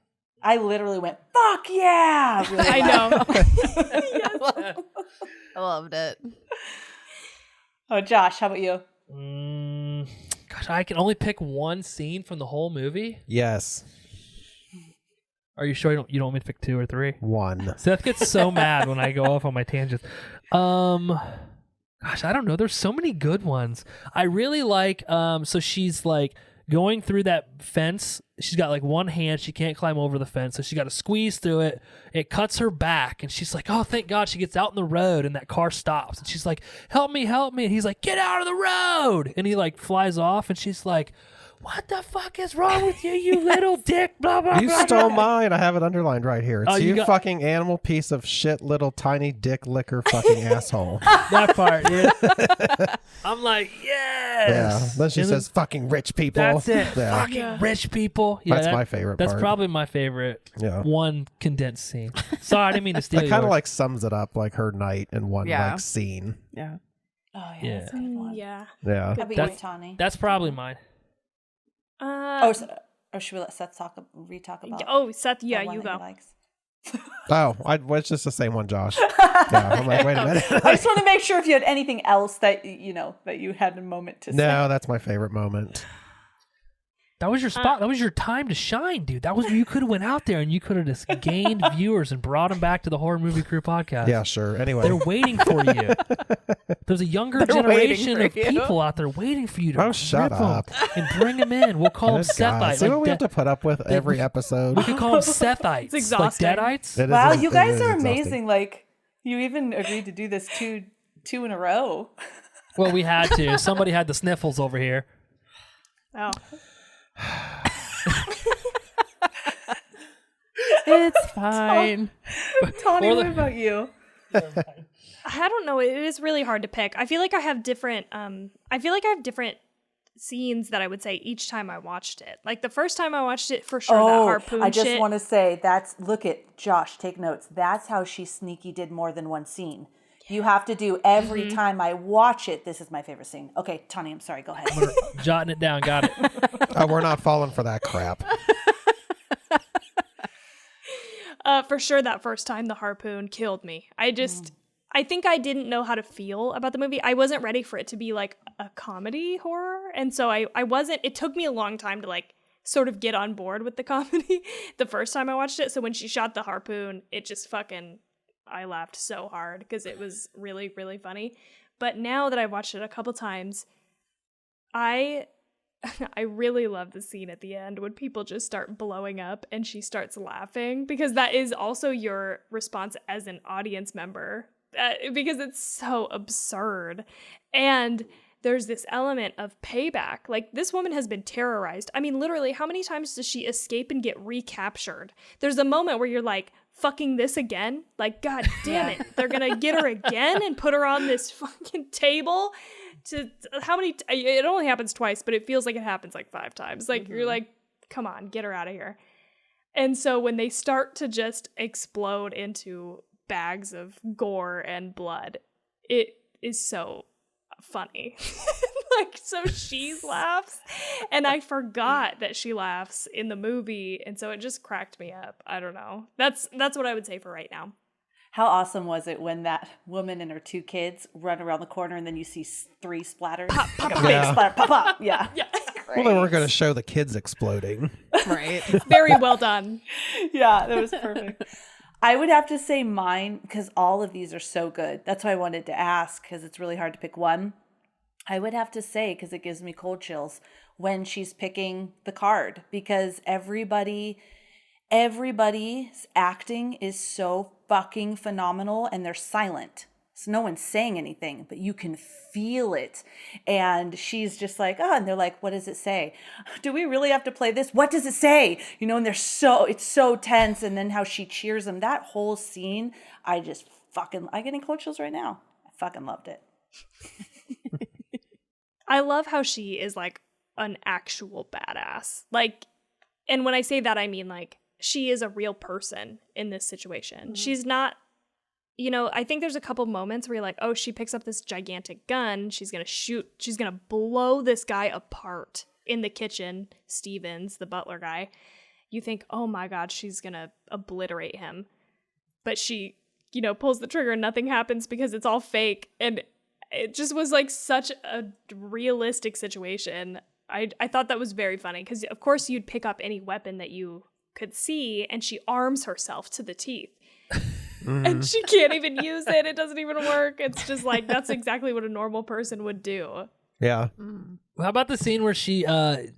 I literally went, fuck yeah! Really I loud. know. I loved it. Oh, Josh, how about you? Gosh, I can only pick one scene from the whole movie. Yes. Are you sure you don't want me to pick 2 or 3? 1. Seth gets so mad when I go off on my tangents. Gosh, I don't know. There's so many good ones. I really like. So she's like going through that fence. She's got like one hand. She can't climb over the fence, so she got to squeeze through it. It cuts her back, and she's like, "Oh, thank God!" She gets out in the road, and that car stops, and she's like, "Help me, help me!" And he's like, "Get out of the road!" And he like flies off, and she's like, "What the fuck is wrong with you, you little dick?" Blah blah. You blah, stole blah. mine. I have it underlined right here. It's Oh, you you got- fucking animal piece of shit, little tiny dick licker fucking asshole. That part, dude. I'm like, yes. Yeah. Then she And says, fucking rich people. That's it. Yeah. Fucking rich people. Yeah, That's my favorite That's part. probably my favorite Yeah. one condensed scene. Sorry, I didn't mean to steal That kind of yours. like sums it up, like her night in one Yeah. like scene. Yeah. Oh, Yeah. that's a good one. Yeah. Yeah. How about you, That's- Tawny? That's probably mine. Or should we let Seth re-talk about Oh, Seth, the yeah, one you that he go. likes? Oh, it's just the same one, Josh. Yeah. I'm like, wait a minute. I just want to make sure if you had anything else that that you had a moment to say. No, that's my favorite moment. That was your spot. That was your time to shine, dude. That was where you could have went out there and you could have just gained viewers and brought them back to the Horror Movie Crew podcast. Yeah, sure. Anyway. They're waiting for you. There's a younger They're generation waiting of for you. people out there waiting for you to Oh, shut rip 'em up. and bring them in. We'll call them Good God. Sethites. See what like we have de- to put up with every episode? we could call them Sethites. It's exhausting. Like Deadites. It is- Wow, it you guys is are exhausting. amazing. Like, you even agreed to do this two in a row. Well, we had to. Somebody had the sniffles over here. Oh. It's fine. Tawny, Or what the- about you? I don't know. It is really hard to pick. I feel like I have different. Scenes that I would say each time I watched it. Like the first time I watched it, for sure, that harpoon I just shit. want to say look at Josh, take notes. That's how she sneaky did more than one scene. You have to do every time I watch it. This is my favorite scene. Okay, Tawny, I'm sorry. Go ahead. Jotting it down. Got it. Oh, we're not falling for that crap. For sure, that first time the harpoon killed me. I think I didn't know how to feel about the movie. I wasn't ready for it to be like a comedy horror. And so I wasn't, it took me a long time to like sort of get on board with the comedy the first time I watched it. So when she shot the harpoon, it just I laughed so hard because it was really, really funny. But now that I've watched it a couple times, I really love the scene at the end when people just start blowing up and she starts laughing, because that is also your response as an audience member. Because it's so absurd. And there's this element of payback. Like, this woman has been terrorized. I mean, literally, how many times does she escape and get recaptured? There's a moment where you're like, fucking this again? Like, god damn it. They're gonna get her again and put her on this fucking table? It only happens twice, but it feels like it happens like 5 times. Like, you're like, come on, get her out of here. And so when they start to just explode into bags of gore and blood, it is so funny. Like, so she laughs, and I forgot that she laughs in the movie, and so it just cracked me up. I don't know. That's what I would say for right now. How awesome was it when that woman and her 2 kids run around the corner and then you see 3 splatters? Pop, pop, pop, big splatter, pop, pop. Yeah. Yeah. Well, they weren't going to show the kids exploding. Right. Very well done. Yeah, that was perfect. I would have to say mine, because all of these are so good. That's why I wanted to ask, because it's really hard to pick one. I would have to say, because it gives me cold chills, when she's picking the card, because everybody's acting is so fucking phenomenal, and they're silent. So no one's saying anything, but you can feel it. And she's just like, oh, and they're like, what does it say? Do we really have to play this? What does it say? You know, and it's so tense. And then how she cheers them, that whole scene, I'm getting cold chills right now. I fucking loved it. I love how she is like an actual badass. Like, and when I say that, I mean like she is a real person in this situation. Mm-hmm. She's not, you know, I think there's a couple moments where you're like, oh, she picks up this gigantic gun. She's going to shoot. She's going to blow this guy apart in the kitchen. Stevens, the butler guy. You think, oh my God, she's going to obliterate him. But she, you know, pulls the trigger and nothing happens because it's all fake. And it just was like such a realistic situation. I thought that was very funny because, of course, you'd pick up any weapon that you could see, and she arms herself to the teeth. And she can't even use it. It doesn't even work. It's just like, that's exactly what a normal person would do. Yeah. How about the scene where she goes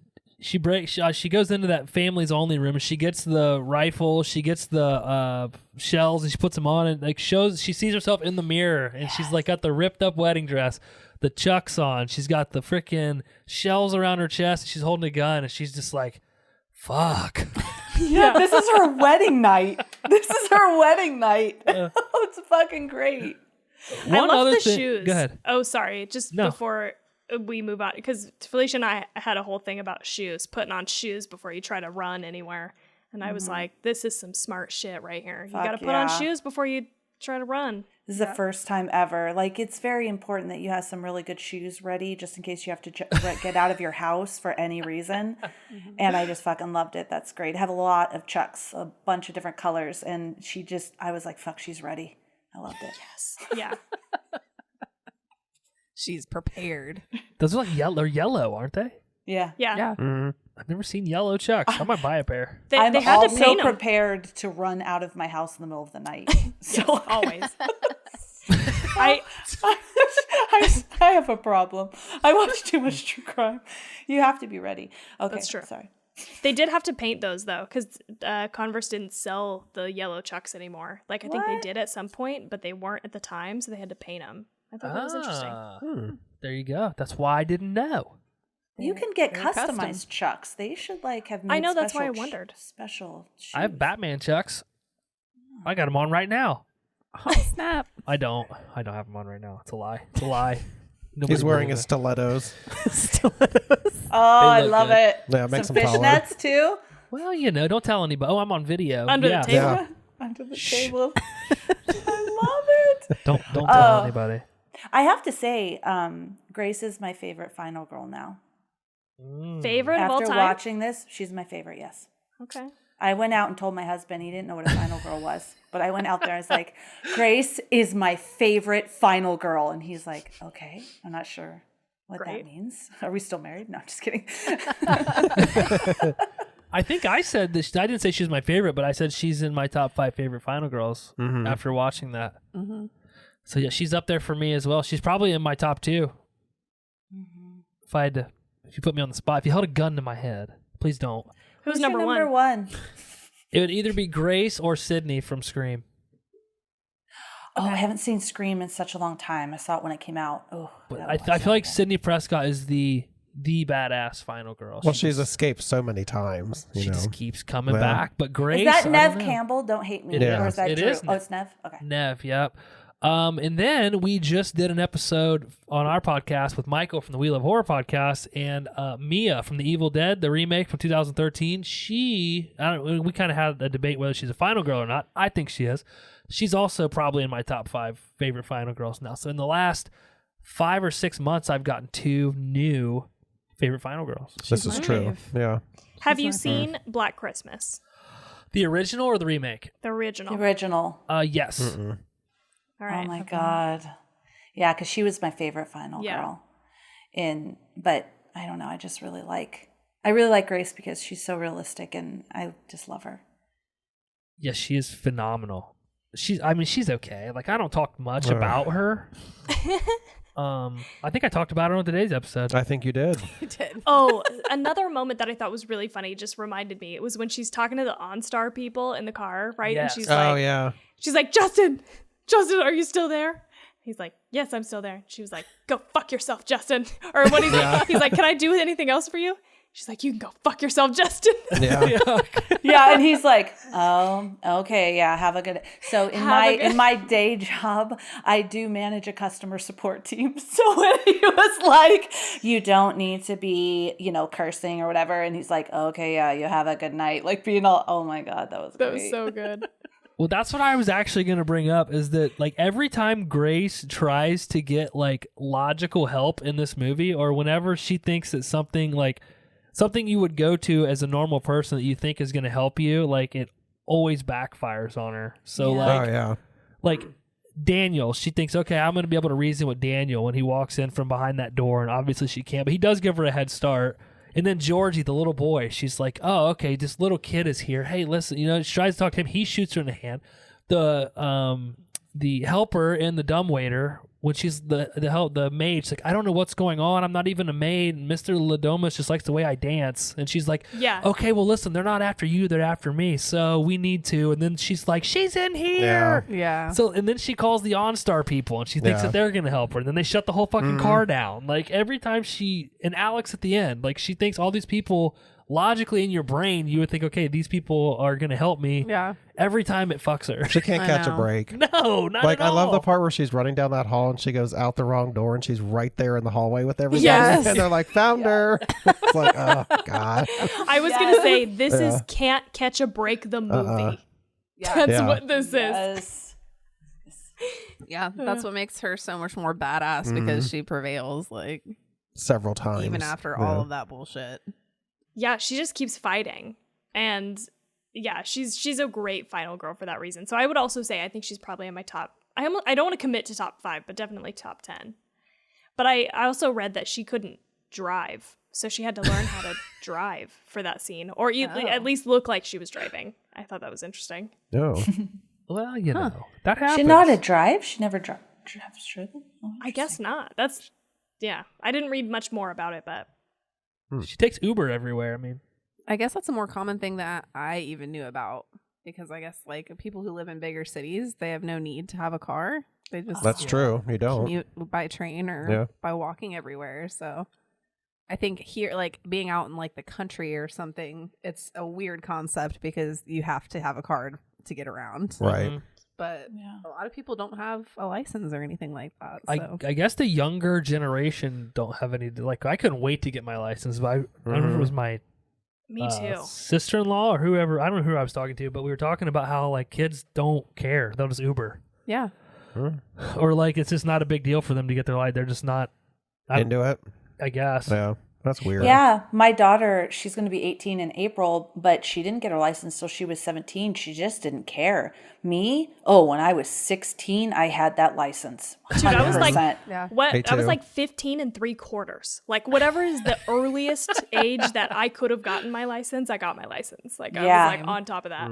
into that family's only room and she gets the rifle, she gets the shells, and she puts them on and like she sees herself in the mirror, and she's like got the ripped up wedding dress, the chucks on, she's got the freaking shells around her chest, and she's holding a gun, and she's just like, fuck. Yeah, this is her wedding night. Oh, it's fucking great. I love the thing. shoes. Go ahead. Oh, sorry. Before we move on, because Felicia and I had a whole thing about shoes, putting on shoes before you try to run anywhere. And I was like, this is some smart shit right here. You got to put on shoes before you try to run. This is the first time ever. Like, it's very important that you have some really good shoes ready just in case you have to get out of your house for any reason. And I just fucking loved it. That's great. I have a lot of Chucks, a bunch of different colors. And I was like, fuck, she's ready. I loved it. Yes. Yeah. She's prepared. Those are like yellow. They're yellow, aren't they? Yeah. Yeah. I've never seen yellow Chucks. I might buy a pair. I'm they had to also paint 'em. prepared to run out of my house in the middle of the night. So Yes, always. I have a problem. I watch too much true crime. You have to be ready. Okay, That's true. Sorry. They did have to paint those, though, because Converse didn't sell the yellow Chucks anymore. Like, I think they did at some point, but they weren't at the time, so they had to paint them. I thought that was interesting. There you go. That's why I didn't know. You can get They're customized custom. Chucks. They should have made I know, that's why I special wondered. Special shoes. I have Batman Chucks. I got them on right now. Oh, snap. I don't have them on right now. It's a lie. He's wearing his stilettos. stilettos. Oh, I look love good. it. Yeah, it makes Some them taller. fishnets too. Well, don't tell anybody. Oh, I'm on video. Under the table. Yeah. Under the Shh. table. I love it. Don't tell anybody. I have to say, Grace is my favorite final girl now. Favorite of all After time? watching this, she's my favorite, yes. Okay. I went out and told my husband, he didn't know what a final girl was. But I went out there and I was like, Grace is my favorite final girl. And he's like, okay, I'm not sure what that Great. means. Are we still married? No, I'm just kidding. I think I said this. I didn't say she's my favorite, but I said she's in my top 5 favorite final girls after watching that. So yeah, she's up there for me as well. She's probably in my top 2. If you put me on the spot, if you held a gun to my head, please don't. Who's your number number one? It would either be Grace or Sydney from Scream. Oh, I haven't seen Scream in such a long time. I saw it when it came out. Oh, But I feel like Sydney Prescott is the badass final girl. Well, she's escaped so many times. She You know. just keeps coming Well. back. But Grace, Is that I Nev don't know. Campbell? Don't hate me. It Or is. is that It Drew? is Oh, Nev. it's Nev? Okay. Nev, yep. And then we just did an episode on our podcast with Michael from the We Love Horror podcast, and Mia from The Evil Dead, the remake from 2013. We kind of had a debate whether she's a final girl or not. I think she is. She's also probably in my top 5 favorite final girls now. So in the last 5 or 6 months, I've gotten 2 new favorite final girls. This is true. Yeah. Have you seen Black Christmas? The original or the remake? The original. The original. Yes. Mm-mm. All right. Oh my God. Yeah, because she was my favorite final girl. But I don't know. I really like Grace because she's so realistic and I just love her. Yes, she is phenomenal. She's okay. Like, I don't talk much about her. I think I talked about her on today's episode. I think you did. You did. Oh, another moment that I thought was really funny just reminded me. It was when she's talking to the OnStar people in the car, right? Yes. And she's like, Justin, are you still there? He's like, yes, I'm still there. She was like, go fuck yourself, Justin. Or what he's like, can I do anything else for you? She's like, you can go fuck yourself, Justin. Yeah. Yeah, and he's like, okay, yeah, have a good. So in my day job, I do manage a customer support team. So when he was like, you don't need to be, cursing or whatever, and he's like, okay, yeah, you have a good night, like being all, oh my God, that was great. That was so good. Well, that's what I was actually going to bring up is that, like, every time Grace tries to get, like, logical help in this movie, or whenever she thinks that something you would go to as a normal person that you think is going to help you, like, it always backfires on her. So, like Daniel, she thinks, okay, I'm going to be able to reason with Daniel when he walks in from behind that door, and obviously she can't, but he does give her a head start. And then Georgie, the little boy, she's like, oh, okay, this little kid is here. Hey, listen, she tries to talk to him. He shoots her in the hand. The helper and the dumbwaiter, when she's the maid, she's like, I don't know what's going on. I'm not even a maid. And Mr. Ladomas just likes the way I dance. And she's like, yeah. Okay, well, listen, they're not after you. They're after me. So we need to. And then she's like, she's in here. Yeah. So, and then she calls the OnStar people and she thinks that they're going to help her. And then they shut the whole fucking car down. Like, every time and Alex at the end, like, she thinks all these people, logically in your brain, you would think, okay, these people are going to help me. Yeah. Every time it fucks her. She can't catch a break. No, not Like, at all. I love the part where she's running down that hall and she goes out the wrong door and she's right there in the hallway with everybody. Yes. And they're like, found her. It's like, oh, God. I was going to say, this is Can't Catch a Break the movie. That's what this is. Yeah, that's what makes her so much more badass because she prevails, like, several times. even after all of that bullshit. Yeah, she just keeps fighting. And yeah, she's a great final girl for that reason. So I would also say I think she's probably in my top. I don't want to commit to top 5, but definitely top 10. But I also read that she couldn't drive, so she had to learn how to drive for that scene, or at least look like she was driving. I thought that was interesting. No. Well, that happens. She know how to drive? She never drives driven? Oh, I guess not. I didn't read much more about it, but She takes Uber everywhere. I mean, I guess that's a more common thing that I even knew about, because I guess, like, people who live in bigger cities, they have no need to have a car. They just That's true. You don't. commute by train or by walking everywhere. So I think here, like, being out in, like, the country or something, it's a weird concept because you have to have a car to get around. Right. But a lot of people don't have a license or anything like that. So. I guess the younger generation don't have any. Like, I couldn't wait to get my license, but I remember it was my me too. Sister-in-law or whoever. I don't know who I was talking to, but we were talking about how, like, kids don't care. They'll just Uber. Yeah. Or, like, it's just not a big deal for them to get their license. They're just not into it. I guess. Yeah. That's weird. Yeah, my daughter, she's going to be 18 in April, but she didn't get her license till she was 17. She just didn't care. Me? Oh, when I was 16, I had that license. 100%. Dude, I was like, Me I was too. like 15 3/4. Like, whatever is the earliest age that I could have gotten my license, I got my license. Like, I was like on top of that.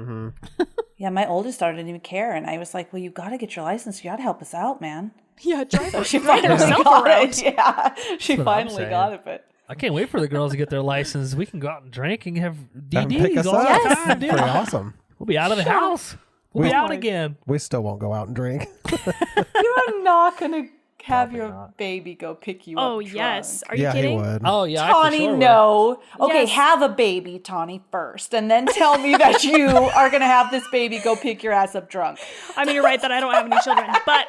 Yeah, my oldest daughter didn't even care, and I was like, well, you got to get your license. You got to help us out, man. Yeah, drive She drive finally yourself got around. it. Yeah, she what I'm finally saying. got it, but... I can't wait for the girls to get their license. We can go out and drink and have And pick DDs us all up. the time, dude. Pretty awesome. We'll be out of the house. We'll be out again. We still won't go out and drink. You are not going to have your baby go pick you up Oh, drunk. yes. Are you Yeah, he kidding? would. Oh, yeah. I for Tawny, sure will. no. Okay, Yes. have a baby, Tawny, first, and then tell me that you are going to have this baby go pick your ass up drunk. I mean, you're right that I don't have any children, but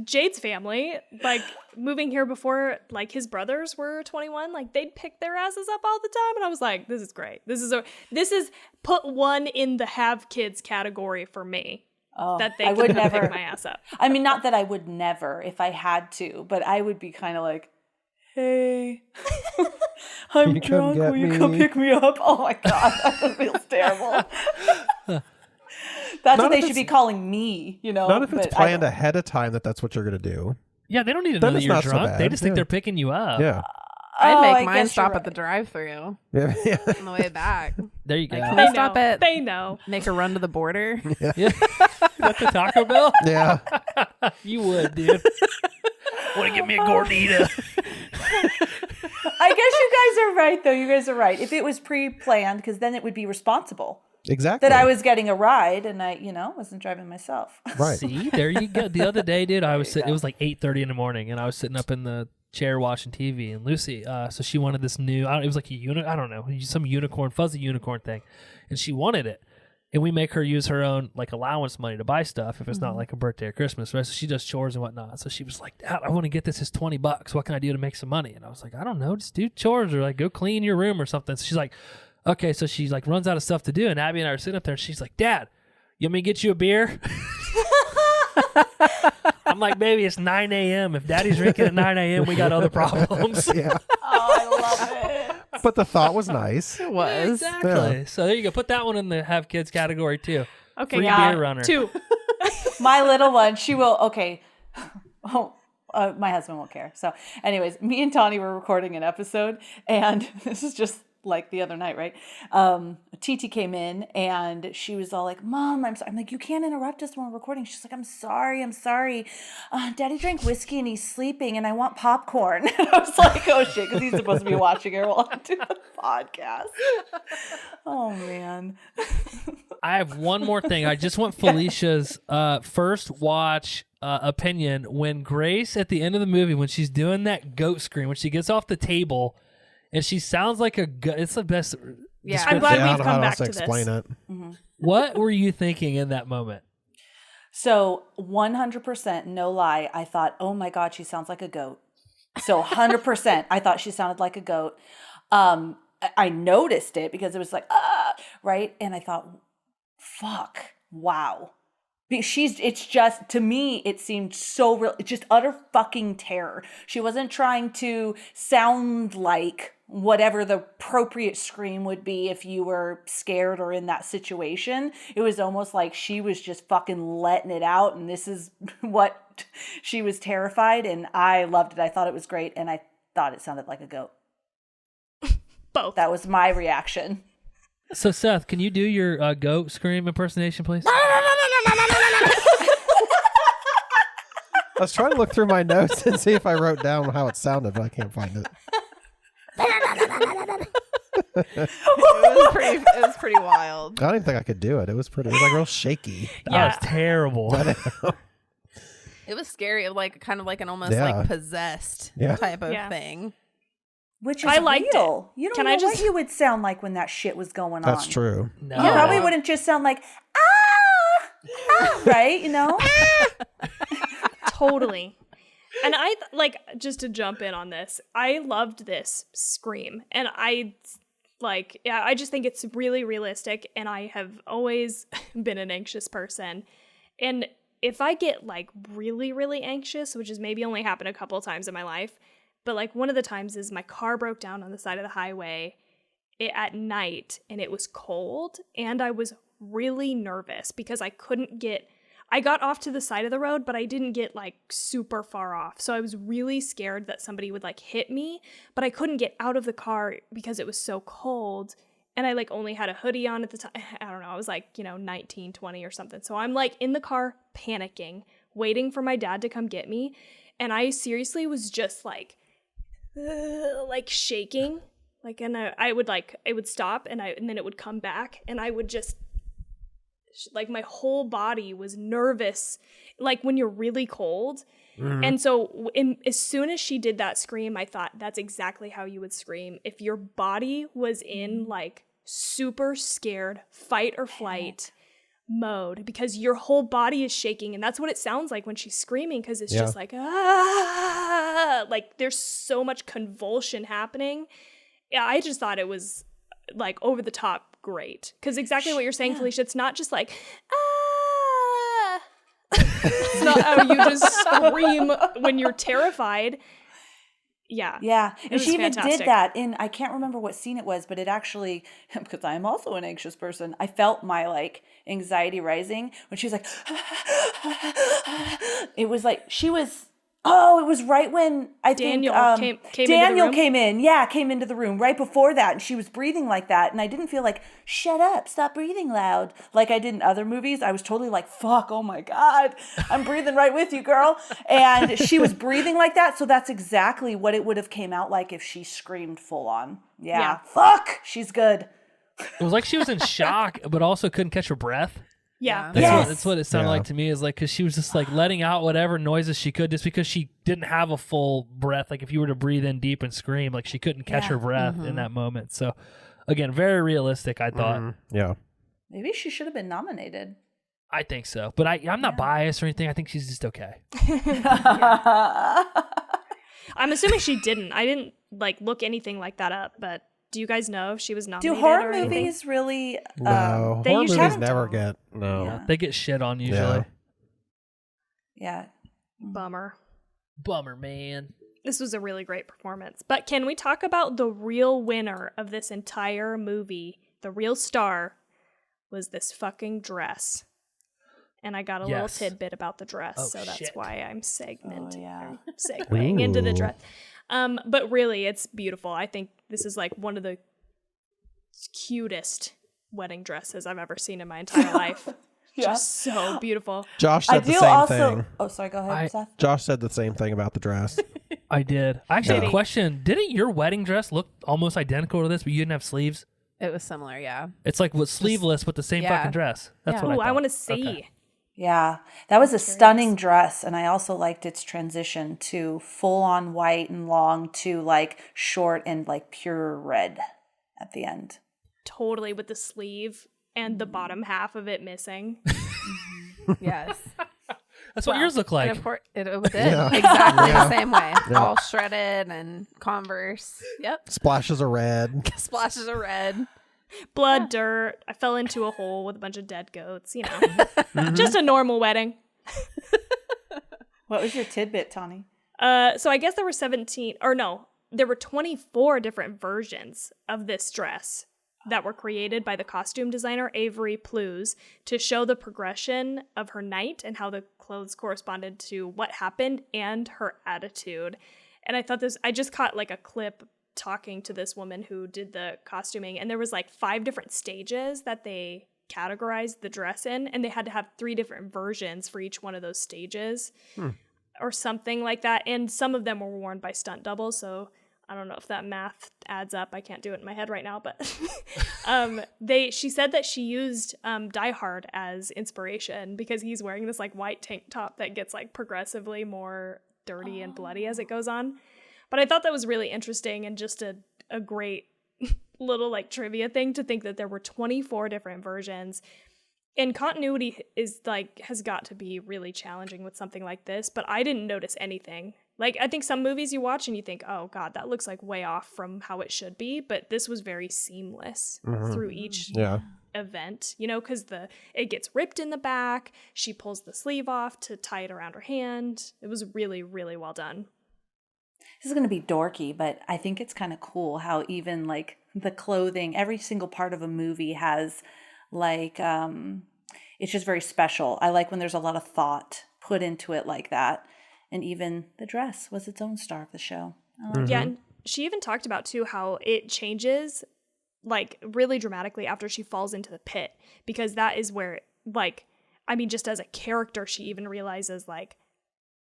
Jade's family, like, moving here before, like, his brothers were 21, like, they'd pick their asses up all the time, and I was like, this is great. This is put one in the have kids category for me. that they I would can never pick my ass up. I mean, not that I would never if I had to, but I would be kind of like, hey, I'm You come drunk. get Will you come me?" pick me up? Oh my God, that feels terrible. That's Not what they if should be it's- calling me, you know? Not if it's but I planned don't- ahead of time that's what you're going to do. Yeah, they don't need to Then know that it's you're not so drunk. They bad, just think yeah. they're picking you up. Yeah. I'd Oh, make I mine guess stop you're at the right. drive-through Yeah. Yeah. on the way back. There you go. Like, They stop know. it. They know. Make a run to the border. Yeah. At the Taco Bell? Yeah. You would, dude. Want to give me a gordita? I guess you guys are right, though. You guys are right. If it was pre-planned, because then it would be responsible Exactly. that I was getting a ride and I, wasn't driving myself. right. See, there you go. The other day, dude, I was sitting. It was like 8:30 in the morning, and I was sitting up in the chair watching TV. And Lucy, so she wanted this new. It was like a I don't know, some unicorn, fuzzy unicorn thing, and she wanted it. And we make her use her own like allowance money to buy stuff if it's not like a birthday or Christmas, right? So she does chores and whatnot. So she was like, Dad, I want to get this. It's $20. What can I do to make some money? And I was like, I don't know, just do chores or like go clean your room or something. So she's like, okay. So she like runs out of stuff to do. And Abby and I are sitting up there and she's like, Dad, you want me to get you a beer? I'm like, baby, it's 9 a.m. If Daddy's drinking at 9 a.m., we got other problems. Yeah. Oh, I love it. But the thought was nice. It was. Exactly. Yeah. So there you go. Put that one in the have kids category too. Okay, Free yeah. beer runner. 2. My little one, she will, okay. Oh, my husband won't care. So anyways, me and Tawny were recording an episode and this is just like the other night, right? Titi came in and she was all like, Mom, I'm sorry. I'm like, you can't interrupt us when we're recording. She's like, I'm sorry. Daddy drank whiskey and he's sleeping and I want popcorn. And I was like, oh shit, because he's supposed to be watching her while I do the podcast. Oh man. I have one more thing. I just want Felicia's first watch opinion when Grace at the end of the movie, when she's doing that goat scream, when she gets off the table and she sounds like a goat. It's the best. Yeah. I'm glad Yeah, I we've don't know come how back else to to explain this. it. What were you thinking in that moment? So 100%, no lie, I thought, oh my God, she sounds like a goat. So 100%, I thought she sounded like a goat. I noticed it because it was like, right? And I thought, fuck, wow. It's just, to me, it seemed so real. It's just utter fucking terror. She wasn't trying to sound like whatever the appropriate scream would be if you were scared or in that situation. It was almost like she was just fucking letting it out. And this is what she was terrified. And I loved it. I thought it was great. And I thought it sounded like a goat. Both. That was my reaction. So Seth, can you do your goat scream impersonation, please? I was trying to look through my notes and see if I wrote down how it sounded, but I can't find it. It was pretty wild. I didn't think I could do it. It was like real shaky. That was terrible. It was scary, like kind of like an almost Yeah. like possessed Yeah. type of Yeah. thing. Which is I liked real. You don't Can know I just- what you would sound like when that shit was going on. That's true. No. You probably wouldn't just sound like, right? You know? Totally. And I just to jump in on this, I loved this scream. And I just think it's really realistic. And I have always been an anxious person. And if I get like really, really anxious, which has maybe only happened a couple of times in my life, but like one of the times is my car broke down on the side of the highway at night and it was cold and I was really nervous because I got off to the side of the road, but I didn't get like super far off. So I was really scared that somebody would like hit me, but I couldn't get out of the car because it was so cold. And I like only had a hoodie on at the time. I don't know. I was like, 19, 20 or something. So I'm like in the car panicking, waiting for my dad to come get me. And I seriously was just like shaking. Like, and I would it would stop and then it would come back and I would just like my whole body was nervous, like when you're really cold. Mm-hmm. And so as soon as she did that scream, I thought that's exactly how you would scream if your body was in like super scared fight or flight mode, because your whole body is shaking. And that's what it sounds like when she's screaming, because it's just like, like there's so much convulsion happening. Yeah, I just thought it was like over the top great, because exactly what you're saying, Felicia, it's not just like It's not how you just scream when you're terrified. Yeah. Yeah. It And was she even fantastic. did that in, I can't remember what scene it was, but it actually, because I am also an anxious person, I felt my like anxiety rising when she was like, it was like, she was, it was right when I Daniel think came into the Daniel room? came in. Yeah, came into the room right before that. And she was breathing like that. And I didn't feel like, shut up, stop breathing loud, like I did in other movies. I was totally like, fuck, oh my God, I'm breathing right with you, girl. And she was breathing like that. So that's exactly what it would have came out like if she screamed full on. Yeah. Fuck, she's good. It was like she was in shock, but also couldn't catch her breath. Yeah. That's what it sounded Yeah. like to me, is like, because she was just like letting out whatever noises she could, just because she didn't have a full breath. Like if you were to breathe in deep and scream, like she couldn't catch her breath in that moment. So again, very realistic, I thought. Yeah. Maybe she should have been nominated. I think so, but I'm not biased or anything. I think she's just okay. I'm assuming she didn't. I didn't like look anything like that up, but do you guys know if she was Do nominated horror or anything? movies really? No. they Horror usually movies haven't never done- get. No. Yeah. They get shit on usually. Yeah. Yeah. Bummer. Bummer, man. This was a really great performance. But can we talk about the real winner of this entire movie? The real star was this fucking dress. And I got a little Yes. tidbit about the dress, Oh, so that's shit. why I'm segueing Ooh. into the dress. But really, it's beautiful. I think this is like one of the cutest wedding dresses I've ever seen in my entire life. Yeah. Just so beautiful. Josh I said the do same also. thing. Oh, sorry. Go ahead, Seth. Josh said the same thing about the dress. I did. I actually had a Yeah. question. Didn't your wedding dress look almost identical to this, but you didn't have sleeves? It was similar, yeah. It's like with sleeveless with the same Yeah. fucking dress. That's Yeah. what Ooh, I I thought. want to see. Okay. Yeah, that was a stunning dress, and I also liked its transition to full on white and long to like short and like pure red at the end. Totally, with the sleeve and the bottom half of it missing. Yes. That's what yours look like. And of course, it did Yeah. exactly Yeah. the same way. Yeah. All shredded and Converse. Yep. Splashes of red. Splashes of red. Blood, dirt. I fell into a hole with a bunch of dead goats, you know. Just a normal wedding. What was your tidbit, Tawny? So I guess there were 17, or no, there were 24 different versions of this dress that were created by the costume designer Avery Plews to show the progression of her night and how the clothes corresponded to what happened and her attitude. And I thought I just caught like a clip talking to this woman who did the costuming, and there was like 5 different stages that they categorized the dress in, and they had to have 3 different versions for each one of those stages or something like that. And some of them were worn by stunt doubles, so I don't know if that math adds up. I can't do it in my head right now, but she said that she used Die Hard as inspiration because he's wearing this like white tank top that gets like progressively more dirty and bloody as it goes on. But I thought that was really interesting and just a great little like trivia thing to think that there were 24 different versions. And continuity has got to be really challenging with something like this, but I didn't notice anything. Like, I think some movies you watch and you think, oh God, that looks like way off from how it should be, but this was very seamless through each event, you know, because it gets ripped in the back, she pulls the sleeve off to tie it around her hand. It was really, really well done. This is going to be dorky, but I think it's kind of cool how even like the clothing, every single part of a movie has like, it's just very special. I like when there's a lot of thought put into it like that. And even the dress was its own star of the show. Yeah, and she even talked about too how it changes like really dramatically after she falls into the pit, because that is where like, I mean, just as a character, she even realizes like,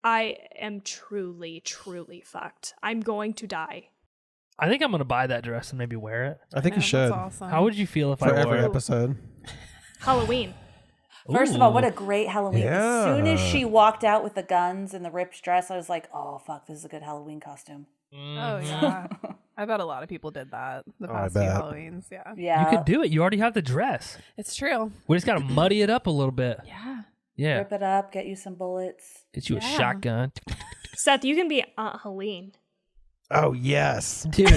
I am truly, truly fucked. I'm going to die. I think I'm going to buy that dress and maybe wear it. I think you should. That's awesome. How would you feel if For I wore every it? episode. Halloween. First of all, Ooh. what a great Halloween. As soon as she walked out with the guns and the ripped dress, I was like, oh, fuck, this is a good Halloween costume. Oh, yeah. I bet a lot of people did that the Oh, I past few bet. Halloweens. Yeah. Yeah. You could do it. You already have the dress. It's true. We just got to muddy it up a little bit. Yeah. Yeah. Rip it up, get you some bullets. Get you a Yeah. shotgun. Seth, you can be Aunt Helene. Oh, yes. Dude,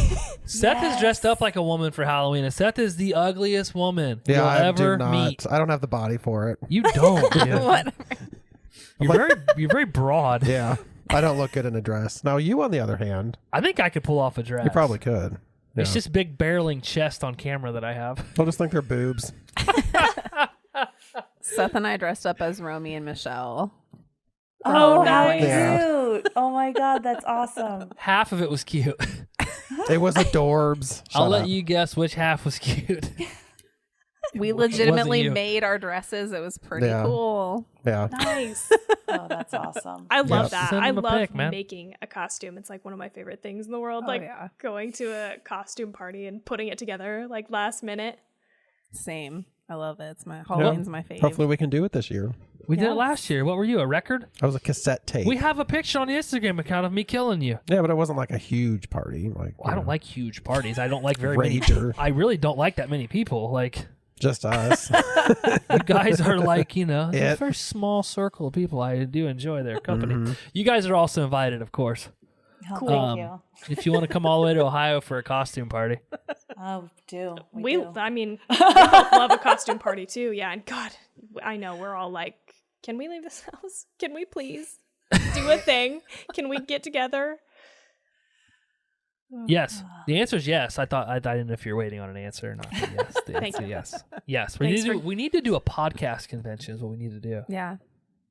Seth is dressed up like a woman for Halloween, and Seth is the ugliest woman Yeah, you'll I ever do not. meet. I don't have the body for it. You don't, dude. Whatever. You're very broad. Yeah. I don't look good in a dress. Now, you, on the other hand, I think I could pull off a dress. you probably could. Yeah. It's just big barreling chest on camera that I have. I'll just think they're boobs. Seth and I dressed up as Romy and Michelle. Oh, how nice. cute. Oh my God, that's awesome. Half of it was cute. It was adorbs. I'll Shut let up. you guess which half was cute. We wasn't legitimately you. made our dresses. It was pretty Yeah. cool. Yeah. Nice. Oh, that's awesome. I love Yeah. that. Send I them a love pic, man. making a costume. It's like one of my favorite things in the world. Oh, like yeah. going to a costume party and putting it together like last minute. Same. I love it. It's my Halloween's my favorite. Hopefully we can do it this year. We did it Yes. last year. What were you, a record? I was a cassette tape. We have a picture on the Instagram account of me killing you. Yeah, but it wasn't like a huge party. Like Well, I don't like huge parties. I don't like very Rager. many. I really don't like that many people. Like, just us. you guys are like, it's a It. very small circle of people. I do enjoy their company. Mm-hmm. You guys are also invited, of course. Oh, Cool. thank you. If you want to come all the way to Ohio for a costume party. Oh, do. We do. I mean, we both love a costume party too. Yeah, and God, I know we're all like, can we leave this house? Can we please do a thing? Can we get together? Yes. The answer is yes. I didn't know if you're waiting on an answer or not. But yes. The Thank answer you. yes. Yes. Thanks We need to do a podcast convention is what we need to do. Yeah.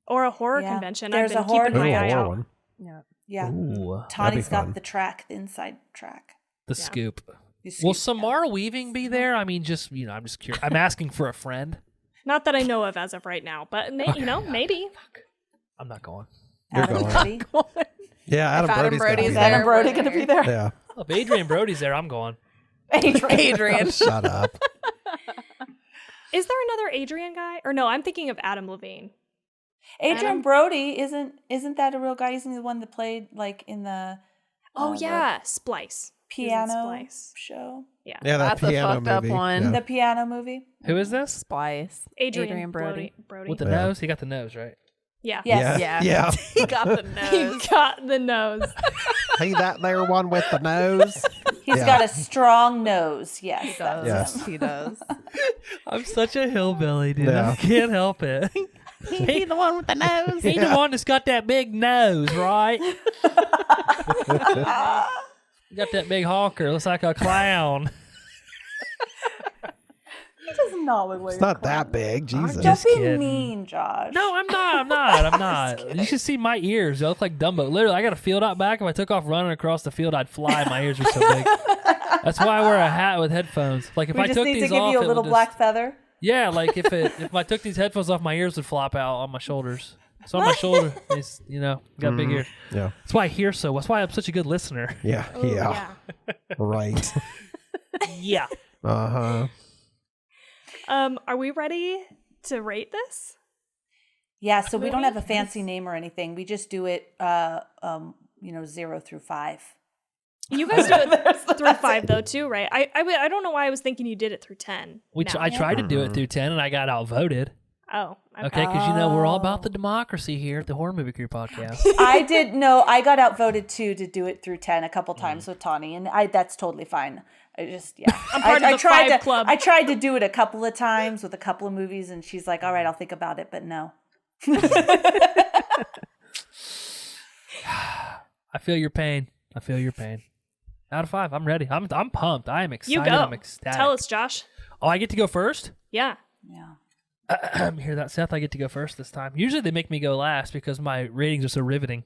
Or a horror Yeah. convention. There's I've a been horror keeping my Ooh, a eye horror out. one. Yeah. Yeah. Ooh. Tawny's fun. got the track, the inside track. The Yeah. scoop. You Will scoop- Samara Weaving be there? I mean, just, I'm just curious. I'm asking for a friend. Not that I know of as of right now, but maybe. I'm not going. You're Adam going. Brody. Yeah, Adam If Adam Brody's gonna Brody's be Is there, there. Adam Brody we're going to be there. there? Yeah. Well, if Adrian Brody's there, I'm going. Adrian. Shut up. Is there another Adrian guy? Or no, I'm thinking of Adam Levine. Adrian Adam? Brody isn't that a real guy? Isn't he the one that played like in the Oh the yeah, Splice. He's in piano Splice. show? Yeah. Yeah, that That's a piano fucked up movie. one. Yeah. The piano movie? Who is this? Splice. Adrian Brody. Brody. With the Yeah. nose? He got the nose, right? Yeah. Yes. Yeah. Yeah. Yeah. He got the He nose. got the nose. Hey, that there one with the nose. He's Yeah. got a strong nose. Yes. He does. Yes. He does. I'm such a hillbilly, dude. Yeah. I can't help it. He the one with the nose. He's the one that's got that big nose, right? Got that big honker. Looks like a clown. He does not look like It's not that big. Jesus. Don't Just be kidding. mean, Josh. No, I'm not. You should see my ears. They look like Dumbo. Literally, I got a field out back. If I took off running across the field, I'd fly. My ears are so big. That's why I wear a hat with headphones. Like if we I just took need to these give off, you a it little would black just, feather. yeah. Like if I took these headphones off, my ears would flop out on my shoulders. So on my shoulder, it's, got big ears. Yeah. That's why I hear so. That's why I'm such a good listener. Yeah. Yeah. Right. Yeah. Uh-huh. Are we ready to rate this? Yeah, so we don't have a fancy name or anything. We just do it 0 through 5. You guys do it through 5 though too, right? I don't know why I was thinking you did it through 10. I tried to do it through 10 and I got outvoted. Oh. Okay, because we're all about the democracy here at the Horror Movie Crew podcast. I got outvoted too to do it through 10 a couple times with Tawny, and that's totally fine. I just, yeah. I'm part of the tried 5 to, club. I tried to do it a couple of times with a couple of movies, and she's like, all right, I'll think about it, but no. I feel your pain. Out of 5, I'm ready. I'm pumped. I am excited. You go. I'm ecstatic. Tell us, Josh. Oh, I get to go first? Yeah. Yeah. Hear that, Seth? I get to go first this time. Usually they make me go last because my ratings are so riveting.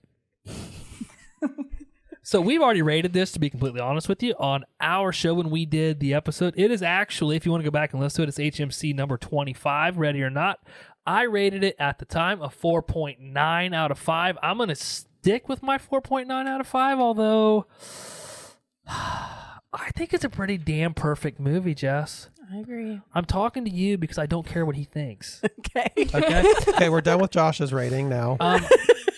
So we've already rated this, to be completely honest with you, on our show when we did the episode. It is actually, if you want to go back and listen to it, it's HMC number 25, Ready or Not. I rated it at the time a 4.9 out of 5. I'm going to stick with my 4.9 out of 5, although I think it's a pretty damn perfect movie, Jess. I agree. I'm talking to you because I don't care what he thinks. Okay. Okay? Okay, we're done with Josh's rating now.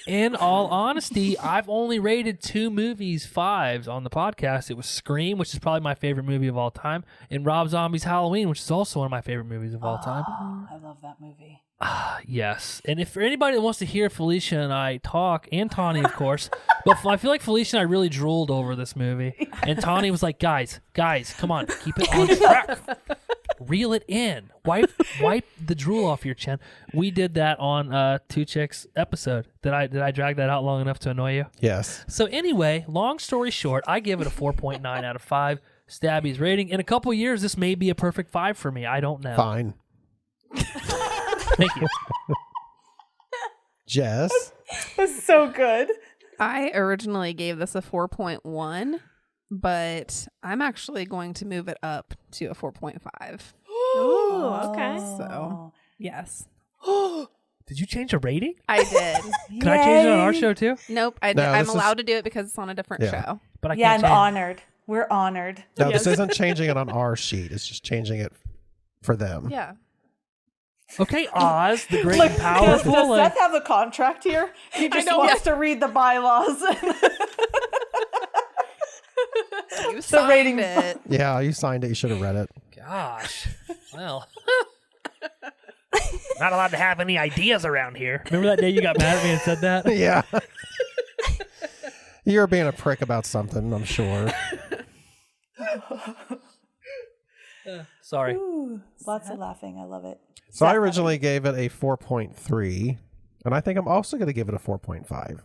In all honesty, I've only rated 2 movies 5s on the podcast. It was Scream, which is probably my favorite movie of all time, and Rob Zombie's Halloween, which is also one of my favorite movies of all time. I love that movie. Yes. And if for anybody that wants to hear Felicia and I talk, and Tawny, of course, but I feel like Felicia and I really drooled over this movie. And Tawny was like, guys, come on, keep it on track. Reel it in. Wipe the drool off your chin. We did that on Two Chicks episode. Did I drag that out long enough to annoy you? Yes. So anyway, long story short, I give it a 4.9 out of 5. Stabby's rating. In a couple years, this may be a perfect 5 for me. I don't know. Fine. Thank you. Jess. That's so good. I originally gave this a 4.1, but I'm actually going to move it up to a 4.5. Ooh, okay. So, yes. Did you change a rating? I did. Can I change it on our show too? Nope. No, I'm this is- allowed to do it because it's on a different show. But I Yeah, can't I'm change. honored. We're honored. No, Yes. this isn't changing it on our sheet. It's just changing it for them. Yeah. Okay, Oz, the great Look, and does powerful. like- Seth have a contract here? He just know. wants to read the bylaws. You The signed rating- it. Yeah, you signed it. You should have read it. Gosh. Well. Not allowed to have any ideas around here. Remember that day you got mad at me and said that? Yeah. You're being a prick about something, I'm sure. Sorry. Ooh, lots of laughing. I love it. So I Seth, originally gave it a 4.3, and I think I'm also going to give it a 4.5.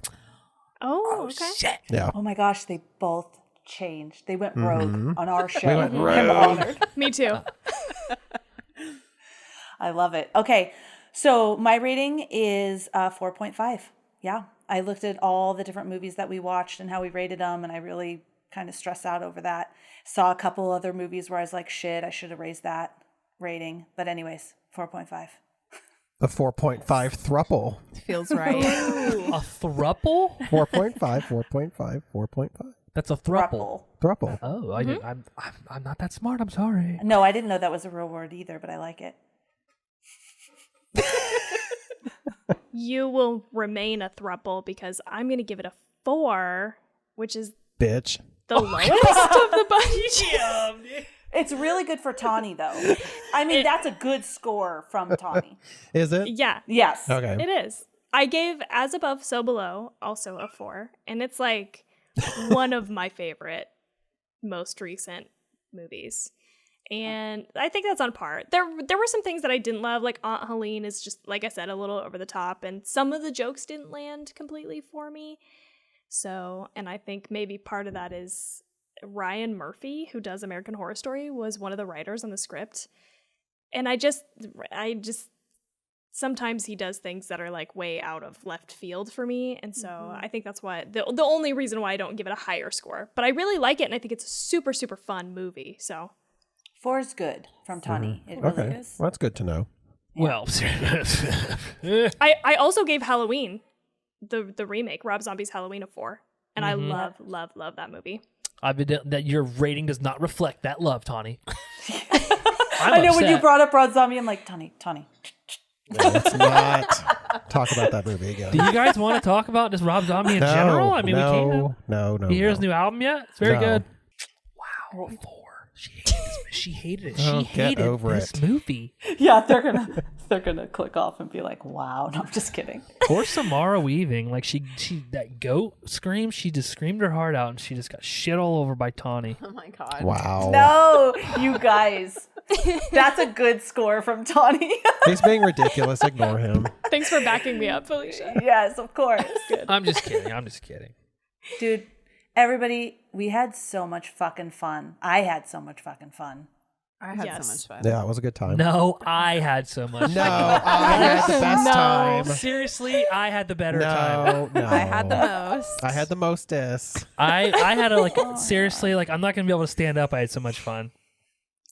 Oh, okay. Shit. Yeah. Oh my gosh, they both changed. They went rogue on our show. We went I'm rogue. honored. Me too. I love it. Okay, so my rating is 4.5. Yeah, I looked at all the different movies that we watched and how we rated them, and I really kind of stressed out over that. Saw a couple other movies where I was like, shit, I should have raised that rating. But anyways, 4.5. A 4.5 thruple. Feels right. A thruple? 4.5, 4.5, 4.5. That's a thruple. Thruple. Oh, I'm not that smart. I'm sorry. No, I didn't know that was a real word either, but I like it. You will remain a thruple because I'm going to give it a 4, which is Bitch. the lowest of the bunch. It's really good for Tawny, though. I mean, that's a good score from Tawny. Is it? Yeah, Yes. Okay. it is. I gave As Above, So Below also a 4, and it's like one of my favorite, most recent movies. And I think that's on par. There were some things that I didn't love, like Aunt Helene is just, like I said, a little over the top, and some of the jokes didn't land completely for me. So, and I think maybe part of that is Ryan Murphy, who does American Horror Story, was one of the writers on the script. And I just sometimes he does things that are like way out of left field for me. And so I think that's why the only reason why I don't give it a higher score. But I really like it, and I think it's a super, super fun movie. So 4 is good from Tawny. It really Okay. is. Well, that's good to know. Well, I also gave Halloween, the remake, Rob Zombie's Halloween, a 4. And I love, love, love that movie. that your rating does not reflect that love, Tawny. I know when you upset. brought up Rob Zombie, I'm like, Tawny. Let's not talk about that movie again. Do you guys want to talk about just Rob Zombie in general? I mean, we can't. No. You hear his new album yet? It's very No. good. Wow, 4. She hated it. She Oh, get hated over this it. movie. Yeah, they're gonna click off and be like, wow. No, I'm just kidding. Poor Samara Weaving, like she that goat scream, she just screamed her heart out, and she just got shit all over by Tawny. Oh my God. Wow. No, you guys. That's a good score from Tawny. He's being ridiculous. Ignore him. Thanks for backing me up, Felicia. Yes, of course. I'm just kidding. Dude, everybody, we had so much fucking fun. I had so much fucking fun. I had Yes. so much fun. Yeah, it was a good time. No, I had so much. No, I had the best No. time. Seriously, I had the better time. No. I had the most. I had the mostest. I had a seriously, I'm not gonna be able to stand up. I had so much fun.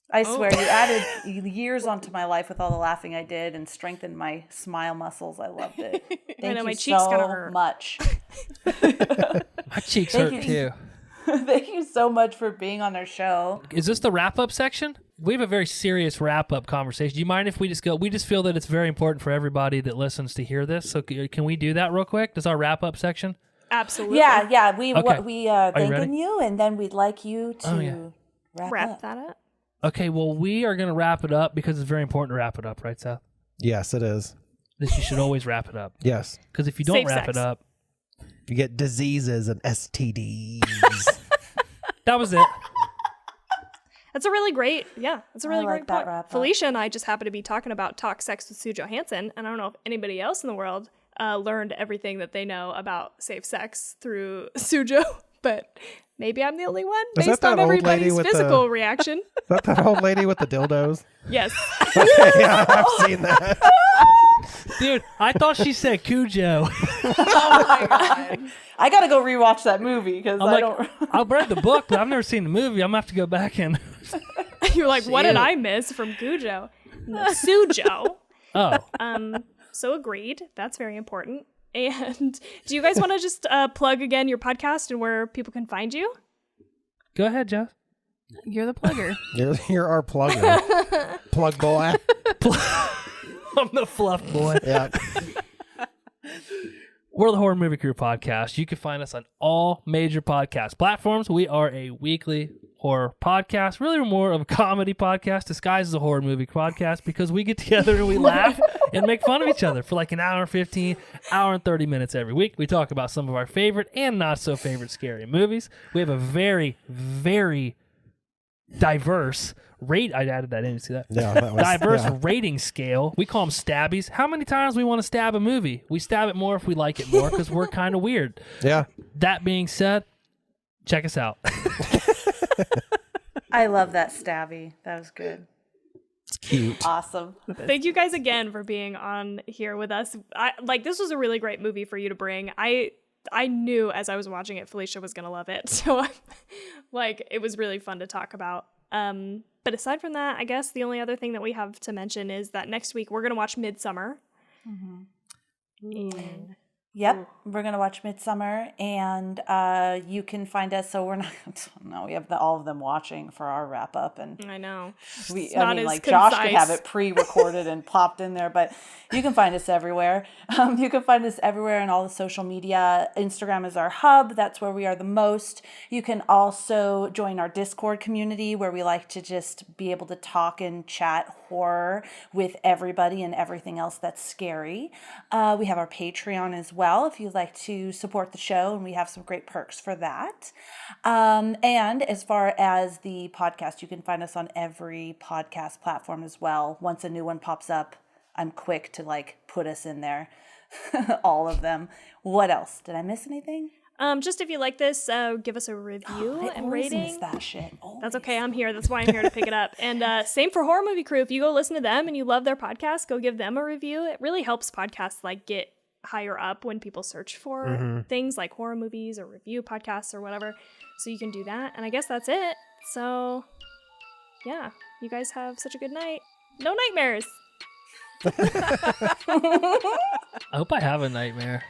I swear, you added years onto my life with all the laughing I did and strengthened my smile muscles. I loved it. Thank know, you my cheeks so gonna hurt. much. My cheeks hurt you. too. Thank you so much for being on our show. Is this the wrap up section? We have a very serious wrap up conversation. Do you mind if we just go? We just feel that it's very important for everybody that listens to hear this. So can we do that real quick? Does our wrap up section? Absolutely. Yeah. We Okay. we you thanking ready? you, and then we'd like you to Oh, yeah. Wrap up. that up. Okay, well, we are going to wrap it up because it's very important to wrap it up, right, Seth? Yes, it is. That you should always wrap it up. Yes. Because if you don't Safe wrap sex. it up, You get diseases and STDs. that was it. That's a really great, that's a really I like great that point. wrap up. Felicia and I just happened to be talking about Talk Sex with Sue Johansson, and I don't know if anybody else in the world learned everything that they know about safe sex through Sujo, but maybe I'm the only one Is that based on that old lady everybody's with physical reaction. Is that old lady with the dildos? Yes. Okay, yeah, I've seen that. Dude, I thought she said Cujo. Oh my god. I gotta go rewatch that movie because I'm I like, don't. I've read the book, but I've never seen the movie. I'm gonna have to go back and. You're like, what did Shoot. I miss from Cujo? No, Sujo. Oh, So agreed. That's very important. And do you guys want to just plug again your podcast and where people can find you? go ahead, Jeff. You're the plugger. You're our plugger. Plug boy. I'm the fluff boy. Yeah. We're the Horror Movie Crew podcast. You can find us on all major podcast platforms. We are a weekly horror podcast. Really, we're more of a comedy podcast disguised as a horror movie podcast because we get together and we laugh and make fun of each other for like an hour and 15, hour and 30 minutes every week. We talk about some of our favorite and not so favorite scary movies. We have a very, very diverse rate. I added that in. You see that? Yeah, that was, Diverse yeah. rating scale. We call them stabbies. How many times we want to stab a movie? We stab it more if we like it more because we're kind of weird. Yeah. That being said, check us out. I love that stabby. That was good. It's cute. Awesome. Thank you guys again for being on here with us. This was a really great movie for you to bring. I knew as I was watching it, Felicia was gonna love it. So it was really fun to talk about. But aside from that, I guess the only other thing that we have to mention is that next week we're gonna watch Midsummer. And Yep, we're gonna watch Midsummer, and you can find us. So we're not. No, we have all of them watching for our wrap up, and I know we. not I mean, as like Josh could have concise. it pre-recorded and plopped in there, but you can find us everywhere. You can find us everywhere in all the social media. Instagram is our hub. That's where we are the most. You can also join our Discord community where we like to just be able to talk and chat horror with everybody and everything else that's scary. We have our Patreon as well if you'd like to support the show, and we have some great perks for that. And as far as the podcast, you can find us on every podcast platform as well. Once a new one pops up, I'm quick to put us in there. All of them. What else? Did I miss anything? Just if you like this, give us a review I and always rating. miss that shit. That's okay. I'm here. That's why I'm here to pick it up. And same for Horror Movie Crew. If you go listen to them and you love their podcast, go give them a review. It really helps podcasts get higher up when people search for things like horror movies or review podcasts or whatever. So you can do that. And I guess that's it. So yeah, you guys have such a good night. No nightmares. I hope I have a nightmare.